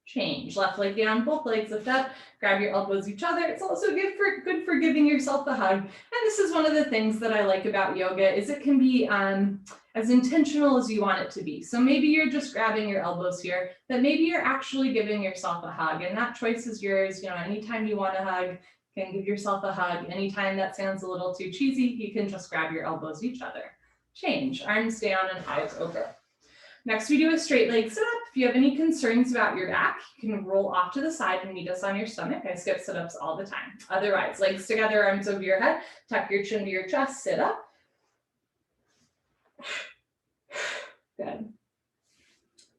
Change, left leg down, both legs lift up, grab your elbows each other. It's also good for giving yourself a hug. And this is one of the things that I like about yoga is it can be as intentional as you want it to be. So maybe you're just grabbing your elbows here, but maybe you're actually giving yourself a hug and that choice is yours. You know, anytime you want a hug, you can give yourself a hug. Anytime that sounds a little too cheesy, you can just grab your elbows each other. Change, arms down and eyes open. Next, we do a straight leg sit-up. If you have any concerns about your back, you can roll off to the side and meet us on your stomach. I skip sit-ups all the time. Otherwise, legs together, arms over your head, tuck your chin to your chest, sit up. Good.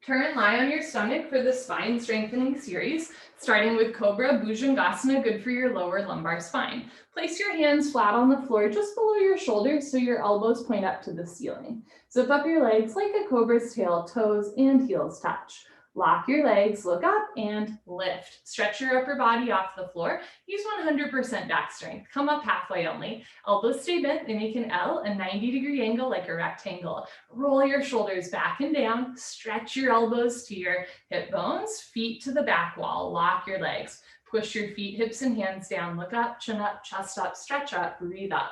Turn and lie on your stomach for the spine strengthening series, starting with Cobra Bujungasana, good for your lower lumbar spine. Place your hands flat on the floor just below your shoulders so your elbows point up to the ceiling. Zip up your legs like a cobra's tail, toes and heels touch. Lock your legs, look up and lift. Stretch your upper body off the floor. Use 100% back strength. Come up halfway only. Elbows stay bent. They make an L, a 90-degree angle like a rectangle. Roll your shoulders back and down. Stretch your elbows to your hip bones, feet to the back wall. Lock your legs. Push your feet, hips and hands down. Look up, chin up, chest up, stretch up, breathe up.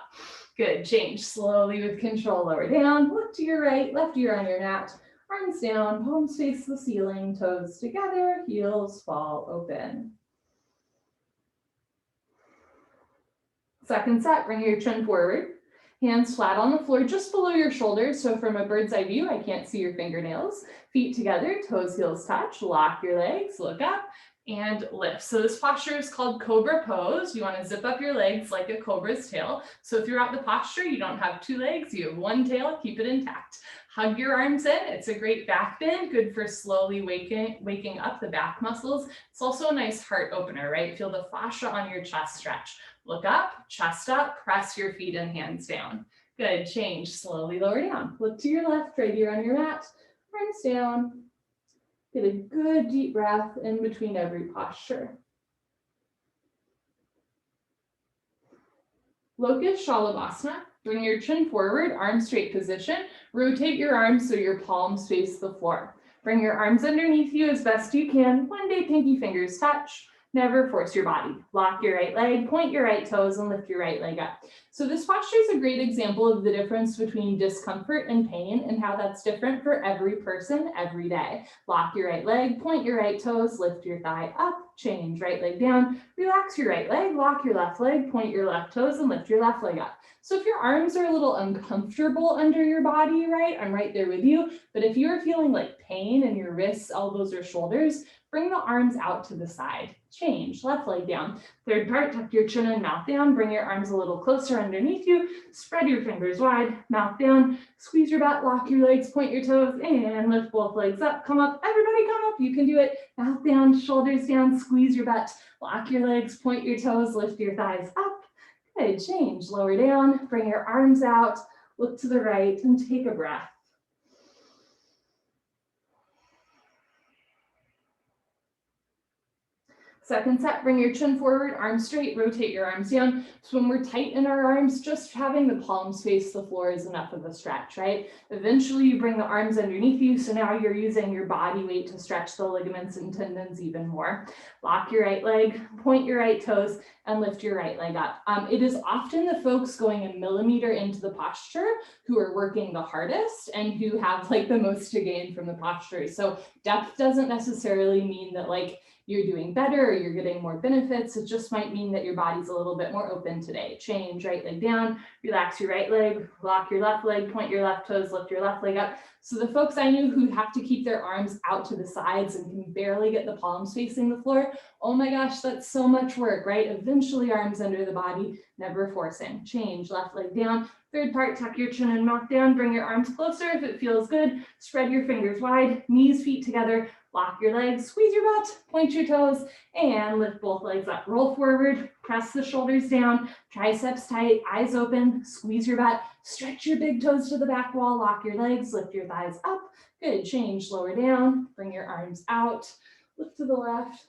Good, change slowly with control. Lower down, look to your right, left ear on your mat. Arms down, palms face the ceiling, toes together, heels fall open. Second set, bring your chin forward. Hands flat on the floor just below your shoulders. So from a bird's eye view, I can't see your fingernails. Feet together, toes, heels touch. Lock your legs, look up and lift. So this posture is called Cobra pose. You want to zip up your legs like a cobra's tail. So throughout the posture, you don't have two legs, you have one tail, keep it intact. Hug your arms in. It's a great back bend, good for slowly waking up the back muscles. It's also a nice heart opener, right? Feel the fascia on your chest stretch. Look up, chest up, press your feet and hands down. Good, change, slowly lower down. Look to your left, right ear on your mat, arms down. Get a good deep breath in between every posture. Locust Shalabhasana. Bring your chin forward, arm straight position. Rotate your arms so your palms face the floor. Bring your arms underneath you as best you can. One day pinky fingers touch. Never force your body. Lock your right leg, point your right toes, and lift your right leg up. So this posture is a great example of the difference between discomfort and pain and how that's different for every person every day. Lock your right leg, point your right toes, lift your thigh up, change right leg down, relax your right leg, lock your left leg, point your left toes, and lift your left leg up. So if your arms are a little uncomfortable under your body, right, I'm right there with you. But if you're feeling like pain in your wrists, elbows, or shoulders, bring the arms out to the side. Change, left leg down. Third part, tuck your chin and mouth down. Bring your arms a little closer underneath you. Spread your fingers wide, mouth down. Squeeze your butt, lock your legs, point your toes, and lift both legs up. Come up, everybody come up. You can do it. Mouth down, shoulders down, squeeze your butt, lock your legs, point your toes, lift your thighs up. Good, change, lower down. Bring your arms out, look to the right, and take a breath. Second set, bring your chin forward, arms straight, rotate your arms down. So when we're tight in our arms, just having the palms face the floor is enough of a stretch, right? Eventually you bring the arms underneath you, so now you're using your body weight to stretch the ligaments and tendons even more. Lock your right leg, point your right toes, and lift your right leg up. It is often the folks going a millimeter into the posture who are working the hardest and who have like the most to gain from the posture. So depth doesn't necessarily mean that like you're doing better or you're getting more benefits. It just might mean that your body's a little bit more open today. Change, right leg down, relax your right leg, lock your left leg, point your left toes, lift your left leg up. So the folks I knew who have to keep their arms out to the sides and can barely get the palms facing the floor, oh my gosh, that's so much work, right? Eventually arms under the body, never forcing. Change, left leg down. Third part, tuck your chin and mouth down, bring your arms closer if it feels good. Spread your fingers wide, knees, feet together. Lock your legs, squeeze your butt, point your toes, and lift both legs up. Roll forward, press the shoulders down, triceps tight, eyes open, squeeze your butt, stretch your big toes to the back wall, lock your legs, lift your thighs up. Good, change, lower down, bring your arms out, lift to the left.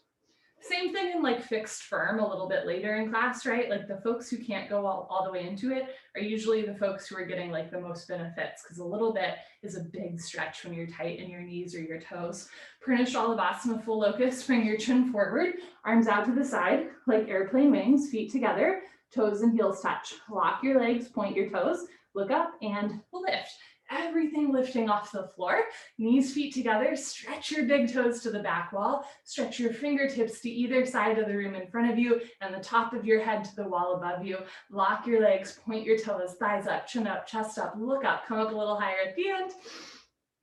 Same thing in like fixed firm a little bit later in class, right? Like the folks who can't go all the way into it are usually the folks who are getting like the most benefits, because a little bit is a big stretch when you're tight in your knees or your toes. Purna Shalabhasana, full locust, bring your chin forward, arms out to the side, like airplane wings, feet together, toes and heels touch. Lock your legs, point your toes, look up and lift. Everything lifting off the floor, knees, feet together, stretch your big toes to the back wall, stretch your fingertips to either side of the room in front of you and the top of your head to the wall above you. Lock your legs, point your toes, thighs up, chin up, chest up, look up, come up a little higher at the end.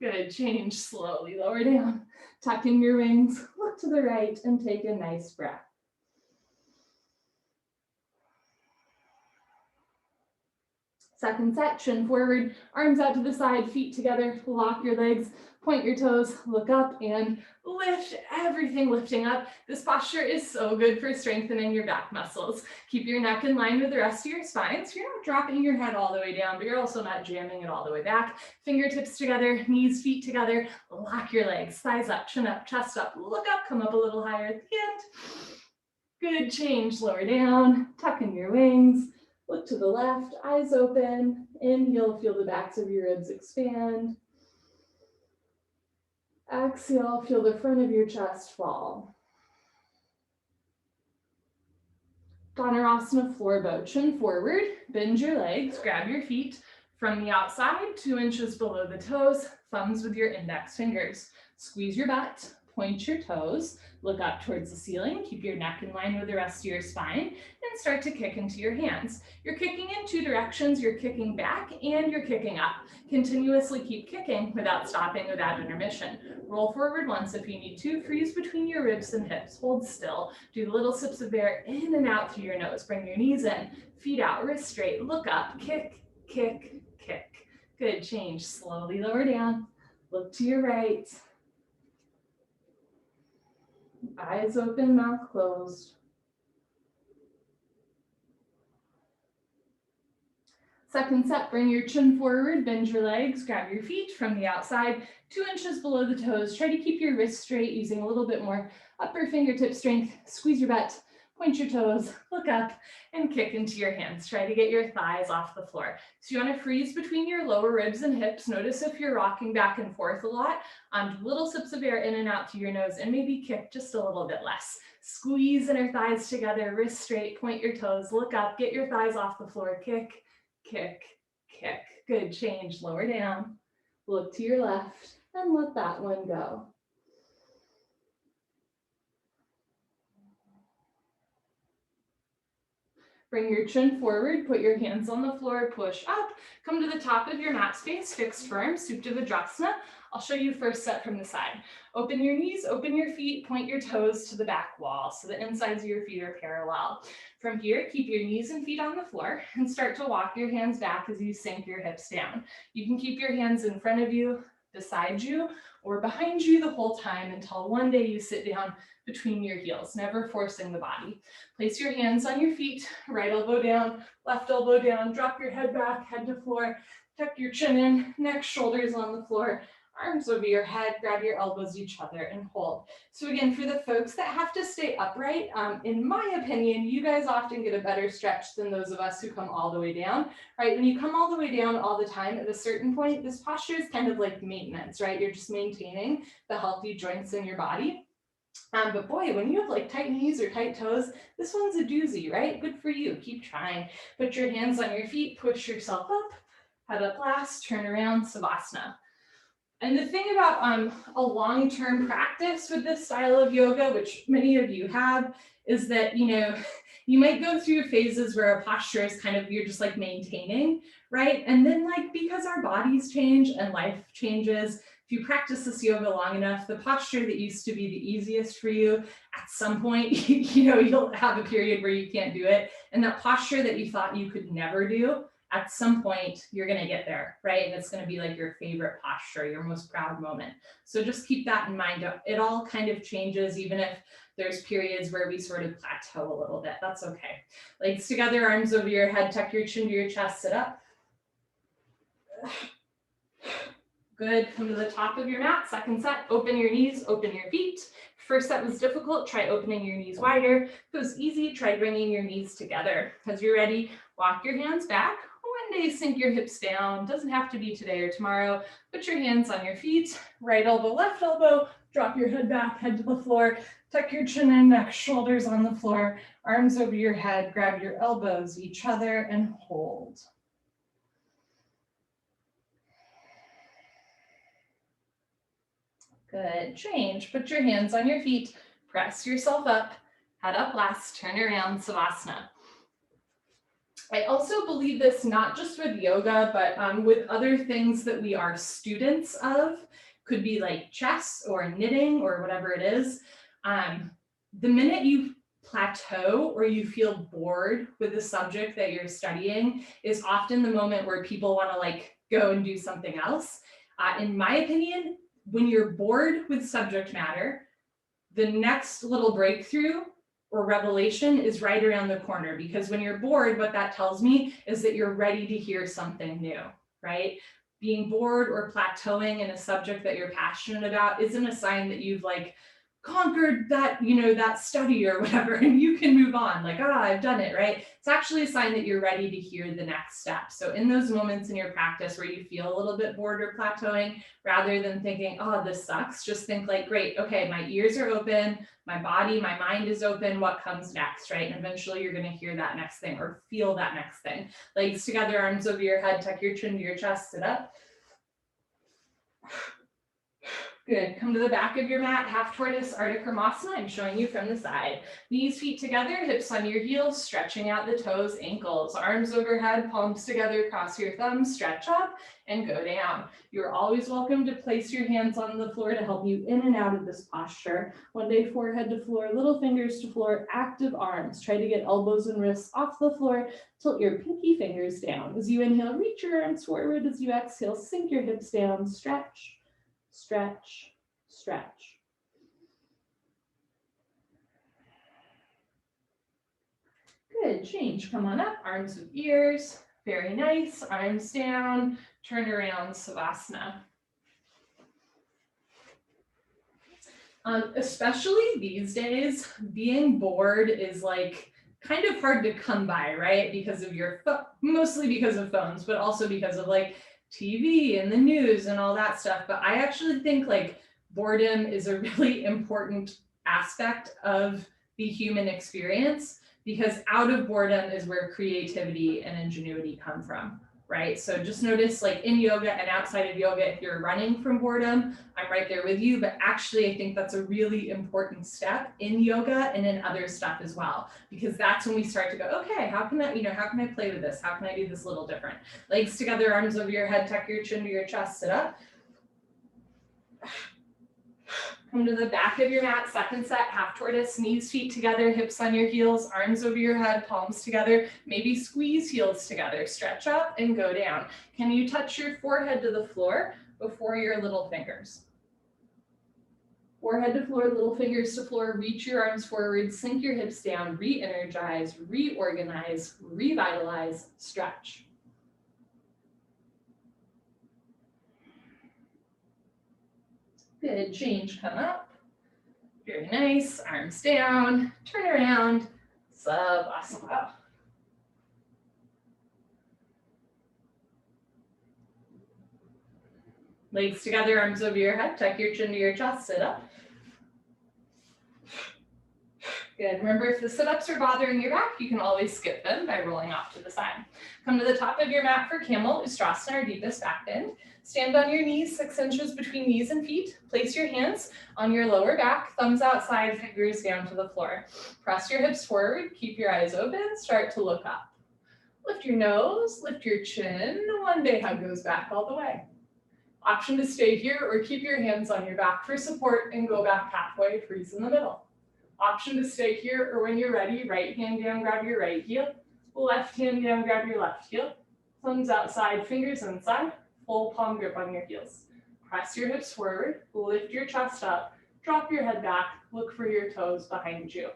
Good, change, slowly lower down, tuck in your wings, look to the right and take a nice breath. Second set, chin forward, arms out to the side, feet together, lock your legs, point your toes, look up and lift, everything lifting up. This posture is so good for strengthening your back muscles. Keep your neck in line with the rest of your spine, so you're not dropping your head all the way down, but you're also not jamming it all the way back. Fingertips together, knees, feet together, lock your legs, thighs up, chin up, chest up, look up, come up a little higher at the end. Good, change, lower down, tuck in your wings. Look to the left, eyes open. Inhale, feel the backs of your ribs expand. Exhale, feel the front of your chest fall. Dhanurasana, floor bow, chin forward, bend your legs, grab your feet from the outside, 2 inches below the toes, thumbs with your index fingers. Squeeze your butt, point your toes, look up towards the ceiling, keep your neck in line with the rest of your spine, and start to kick into your hands. You're kicking in 2 directions, you're kicking back and you're kicking up. Continuously keep kicking without stopping, without intermission. Roll forward once if you need to, freeze between your ribs and hips, hold still. Do little sips of air in and out through your nose. Bring your knees in, feet out, wrists straight, look up, kick, kick, kick. Good, change, slowly lower down, look to your right. Eyes open, mouth closed. Second set, bring your chin forward, bend your legs, grab your feet from the outside, 2 inches below the toes. Try to keep your wrists straight using a little bit more upper fingertip strength. Squeeze your butt, point your toes, look up, and kick into your hands. Try to get your thighs off the floor. So you want to freeze between your lower ribs and hips. Notice if you're rocking back and forth a lot, little sips of air in and out through your nose, and maybe kick just a little bit less. Squeeze inner thighs together, wrists straight, point your toes, look up, get your thighs off the floor, kick, kick, kick. Good, change, lower down, look to your left, and let that one go. Bring your chin forward, put your hands on the floor, push up, come to the top of your mat space, fixed firm, Supta Vajrasana. I'll show you first set from the side. Open your knees, open your feet, point your toes to the back wall so the insides of your feet are parallel. From here, keep your knees and feet on the floor and start to walk your hands back as you sink your hips down. You can keep your hands in front of you, beside you, or behind you the whole time until one day you sit down between your heels, never forcing the body. Place your hands on your feet, right elbow down, left elbow down, drop your head back, head to floor, tuck your chin in, neck, shoulders on the floor, Arms over your head, grab your elbows each other and hold. So again, for the folks that have to stay upright, in my opinion, you guys often get a better stretch than those of us who come all the way down, right? When you come all the way down all the time, at a certain point, this posture is kind of like maintenance, right? You're just maintaining the healthy joints in your body. But boy, when you have like tight knees or tight toes, this one's a doozy, right? Good for you. Keep trying. Put your hands on your feet, push yourself up, head up last, turn around, Savasana. And the thing about a long-term practice with this style of yoga, which many of you have, is that, you might go through phases where a posture is kind of, you're just like maintaining, right? And then like, because our bodies change and life changes, if you practice this yoga long enough, the posture that used to be the easiest for you, at some point, you'll have a period where you can't do it. And that posture that you thought you could never do, at some point, you're going to get there, right? And it's going to be like your favorite posture, your most proud moment. So just keep that in mind. It all kind of changes, even if there's periods where we sort of plateau a little bit. That's okay. Legs together, arms over your head, tuck your chin to your chest, sit up. Good, come to the top of your mat. Second set, open your knees, open your feet. First set was difficult, try opening your knees wider. If it was easy, try bringing your knees together. As you're ready, walk your hands back. One day, sink your hips down. Doesn't have to be today or tomorrow. Put your hands on your feet. Right elbow, left elbow. Drop your head back, head to the floor. Tuck your chin in, neck, shoulders on the floor. Arms over your head. Grab your elbows, each other, and hold. Good, change. Put your hands on your feet. Press yourself up. Head up last. Turn around, Savasana. I also believe this not just with yoga, but with other things that we are students of, could be like chess or knitting or whatever it is. The minute you plateau or you feel bored with the subject that you're studying is often the moment where people want to like go and do something else. In my opinion, when you're bored with subject matter, the next little breakthrough or revelation is right around the corner, because when you're bored, what that tells me is that you're ready to hear something new, right? Being bored or plateauing in a subject that you're passionate about isn't a sign that you've like conquered that, that study or whatever, and you can move on, like, I've done it, right? It's actually a sign that you're ready to hear the next step. So in those moments in your practice where you feel a little bit bored or plateauing, rather than thinking, oh, this sucks, just think like, great, okay, my ears are open, my body, my mind is open, what comes next, right? And eventually you're gonna hear that next thing or feel that next thing. Legs together, arms over your head, tuck your chin to your chest, sit up. Good, come to the back of your mat, half tortoise, Ardha Karmasana. I'm showing you from the side. Knees, feet together, hips on your heels, stretching out the toes, ankles, arms overhead, palms together, cross your thumbs, stretch up and go down. You're always welcome to place your hands on the floor to help you in and out of this posture. One day, forehead to floor, little fingers to floor, active arms. Try to get elbows and wrists off the floor. Tilt your pinky fingers down. As you inhale, reach your arms forward. As you exhale, sink your hips down, stretch. Stretch, stretch. Good, change, come on up, arms with ears, very nice, arms down, turn around, Savasana. Especially these days, being bored is like kind of hard to come by, right? Because of mostly because of phones, but also because of like TV and the news and all that stuff. But I actually think like boredom is a really important aspect of the human experience, because out of boredom is where creativity and ingenuity come from, right? So just notice like in yoga and outside of yoga, if you're running from boredom, I'm right there with you. But actually, I think that's a really important step in yoga and in other stuff as well, because that's when we start to go, okay, how can I play with this? How can I do this a little different? Legs together, arms over your head, tuck your chin to your chest, sit up. Come to the back of your mat, second set, half tortoise, knees, feet together, hips on your heels, arms over your head, palms together, maybe squeeze heels together, stretch up and go down. Can you touch your forehead to the floor before your little fingers? Forehead to floor, little fingers to floor, reach your arms forward, sink your hips down, re-energize, reorganize, revitalize, stretch. Good, change, come up. Very nice, arms down, turn around, Savasana. Legs together, arms over your head, tuck your chin to your chest, sit up. Good, remember if the sit-ups are bothering your back, you can always skip them by rolling off to the side. Come to the top of your mat for camel, Ustrasana, our deepest back bend. Stand on your knees, 6 inches between knees and feet. Place your hands on your lower back, thumbs outside, fingers down to the floor. Press your hips forward, keep your eyes open, start to look up. Lift your nose, lift your chin, one day hug goes back all the way. Option to stay here or keep your hands on your back for support and go back halfway, freeze in the middle. Option to stay here or when you're ready, right hand down, grab your right heel. Left hand down, grab your left heel. Thumbs outside, fingers inside. Full palm grip on your heels. Press your hips forward, lift your chest up, drop your head back, look for your toes behind you.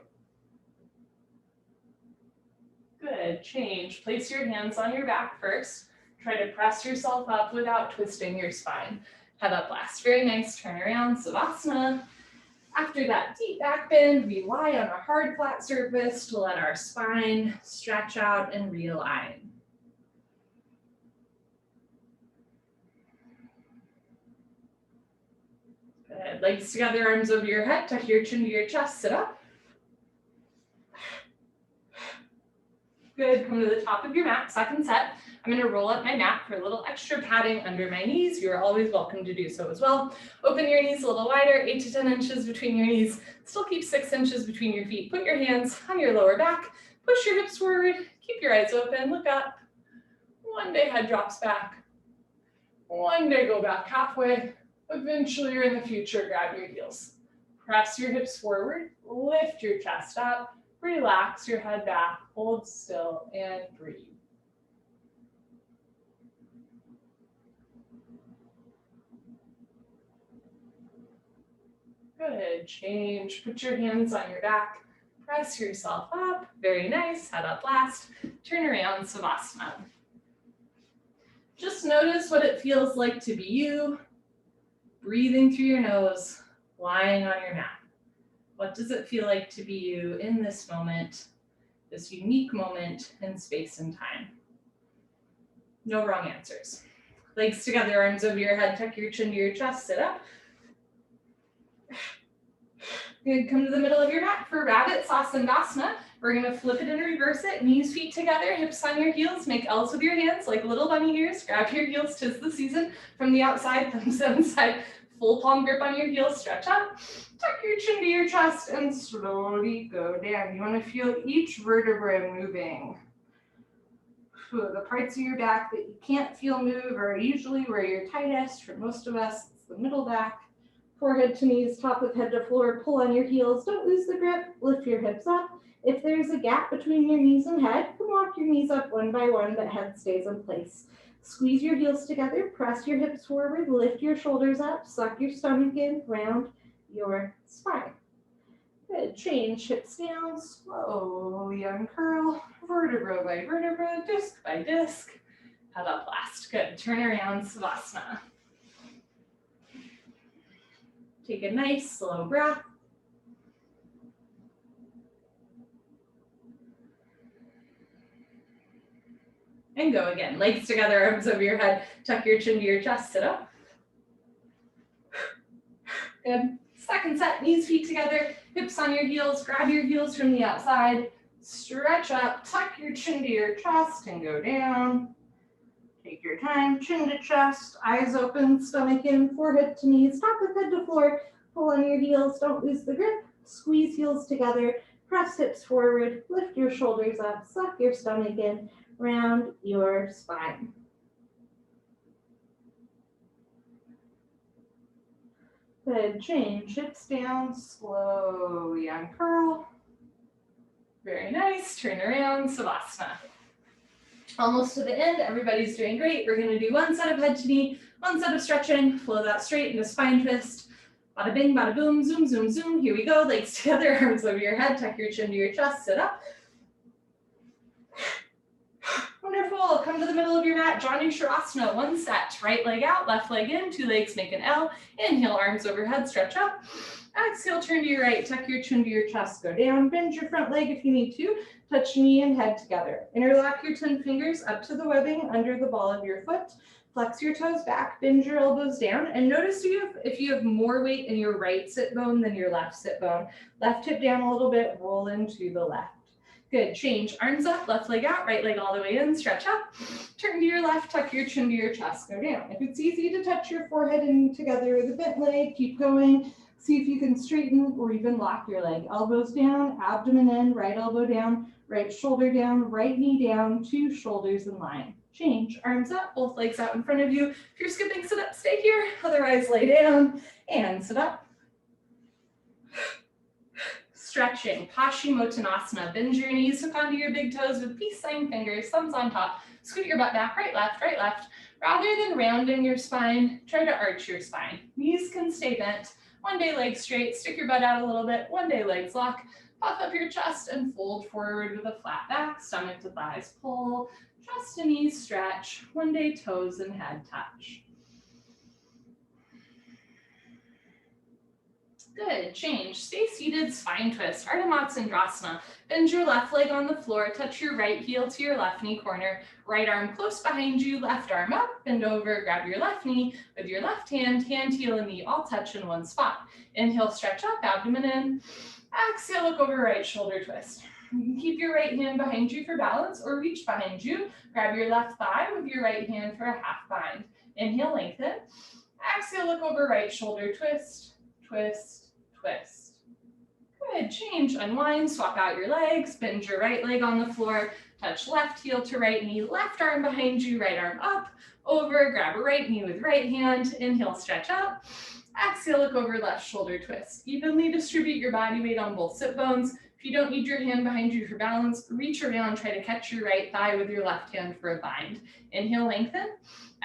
Good, change. Place your hands on your back first. Try to press yourself up without twisting your spine. Head up last. Very nice, turn around, Savasana. After that deep back bend, we lie on a hard flat surface to let our spine stretch out and realign. Good, legs together, arms over your head, tuck your chin to your chest, sit up. Good, come to the top of your mat, second set. I'm gonna roll up my mat for a little extra padding under my knees. You're always welcome to do so as well. Open your knees a little wider, 8 to 10 inches between your knees. Still keep 6 inches between your feet. Put your hands on your lower back. Push your hips forward. Keep your eyes open, look up. One day head drops back. One day go back halfway. Eventually or in the future, grab your heels. Press your hips forward, lift your chest up, relax your head back, hold still and breathe. Good, change, put your hands on your back, press yourself up, very nice, head up last, turn around, Savasana. Just notice what it feels like to be you, breathing through your nose, lying on your mat. What does it feel like to be you in this moment, this unique moment in space and time? No wrong answers. Legs together, arms over your head, tuck your chin to your chest, sit up. Good, come to the middle of your mat for Rabbit Sasangasana. We're gonna flip it and reverse it, knees, feet together, hips on your heels, make L's with your hands like little bunny ears, grab your heels, 'tis the season. From the outside, thumbs inside, full palm grip on your heels, stretch up, tuck your chin to your chest and slowly go down. You wanna feel each vertebra moving. The parts of your back that you can't feel move are usually where you're tightest. For most of us, it's the middle back. Forehead to knees, top of head to floor, pull on your heels. Don't lose the grip, lift your hips up. If there's a gap between your knees and head, come walk your knees up one by one, but head stays in place. Squeeze your heels together, press your hips forward, lift your shoulders up, suck your stomach in, round your spine. Good, change, hips down, slowly uncurl, vertebra by vertebra, disc by disc. Head up last, good, turn around, Savasana. Take a nice slow breath. And go again. Legs together, arms over your head. Tuck your chin to your chest, sit up. Good. Second set, knees, feet together, hips on your heels. Grab your heels from the outside. Stretch up, tuck your chin to your chest and go down. Take your time, chin to chest, eyes open, stomach in, forehead to knees, top of head to floor. Pull on your heels, don't lose the grip. Squeeze heels together, press hips forward, lift your shoulders up, suck your stomach in, round your spine. Good, change, hips down, slowly uncurl. Very nice, turn around, Savasana. Almost to the end, everybody's doing great. We're gonna do one set of head to knee, one set of stretching, flow that straight into spine twist. Bada bing, bada boom, zoom, zoom, zoom. Here we go, legs together, arms over your head, tuck your chin to your chest, sit up. Wonderful, Wonderful. Come to the middle of your mat, Janu Shavasana, one set. Right leg out, left leg in, two legs make an L. Inhale, arms overhead, stretch up. Exhale, turn to your right, tuck your chin to your chest, go down, bend your front leg if you need to, touch knee and head together. Interlock your 10 fingers up to the webbing under the ball of your foot. Flex your toes back, bend your elbows down, and notice if you have more weight in your right sit bone than your left sit bone. Left hip down a little bit, roll into the left. Good, change, arms up, left leg out, right leg all the way in, stretch up. Turn to your left, tuck your chin to your chest, go down. If it's easy to touch your forehead in together with a bent leg, keep going. See if you can straighten or even lock your leg. Elbows down, abdomen in, right elbow down, right shoulder down, right knee down, two shoulders in line. Change, arms up, both legs out in front of you. If you're skipping, sit up, stay here. Otherwise, lay down and sit up. Stretching, Hashimotonasana. Bend your knees, hook onto your big toes with peace sign fingers, thumbs on top. Scoot your butt back, right, left, right, left. Rather than rounding your spine, try to arch your spine. Knees can stay bent. One day legs straight, stick your butt out a little bit. One day legs lock. Puff up your chest and fold forward with a flat back, stomach to thighs pull. Chest and knees stretch. One day toes and head touch. Good, change. Stay seated, spine twist, Ardha Matsyendrasana. Bend your left leg on the floor, touch your right heel to your left knee corner. Right arm close behind you, left arm up, bend over, grab your left knee with your left hand, hand, heel, and knee all touch in one spot. Inhale, stretch up, abdomen in. Exhale, look over, right shoulder twist. You can keep your right hand behind you for balance or reach behind you. Grab your left thigh with your right hand for a half bind. Inhale, lengthen. Exhale, look over, right shoulder twist, twist, twist. Good, change, unwind, swap out your legs, bend your right leg on the floor, touch left heel to right knee, left arm behind you, right arm up, over, grab a right knee with right hand, inhale, stretch up. Exhale, look over, left shoulder twist. Evenly distribute your body weight on both sit bones. If you don't need your hand behind you for balance, reach around, try to catch your right thigh with your left hand for a bind. Inhale, lengthen.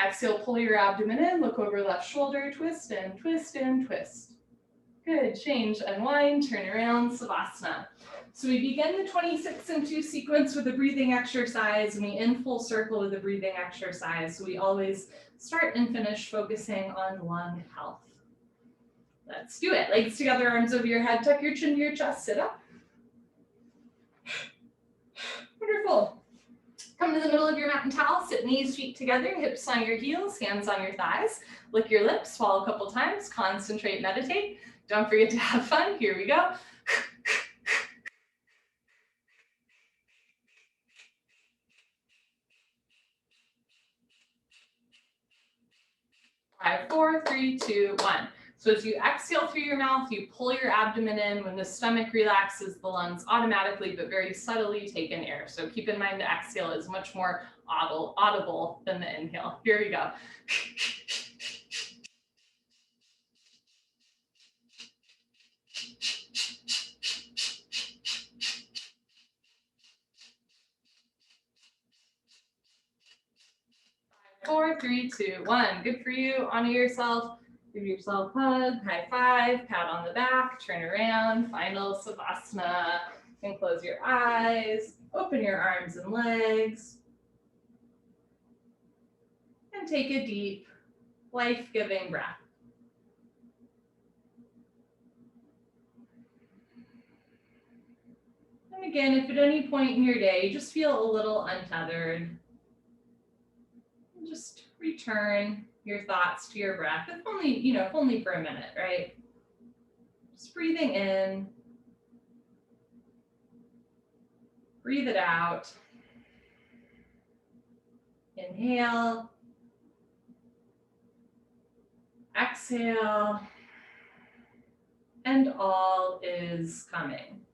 Exhale, pull your abdomen in, look over left shoulder, twist and twist and twist. Good, change, unwind, turn around, Savasana. So we begin the 26 and 2 sequence with a breathing exercise, and we end full circle with a breathing exercise. So we always start and finish focusing on lung health. Let's do it. Legs together, arms over your head, tuck your chin to your chest, sit up. Wonderful. Come to the middle of your mat and towel, sit knees, feet together, hips on your heels, hands on your thighs. Lick your lips, swallow a couple times, concentrate, meditate. Don't forget to have fun. Here we go. 5, 4, 3, 2, 1. So as you exhale through your mouth, you pull your abdomen in. When the stomach relaxes, the lungs automatically but very subtly take in air. So keep in mind the exhale is much more audible than the inhale. Here we go. Four, three, two, one. Good for you. Honor yourself. Give yourself a hug, high five, pat on the back, turn around, final Savasana, and close your eyes, open your arms and legs, and take a deep, life-giving breath. And again, if at any point in your day you just feel a little untethered, just return your thoughts to your breath, if only for a minute, right? Just breathing in, breathe it out. Inhale, exhale, and all is coming.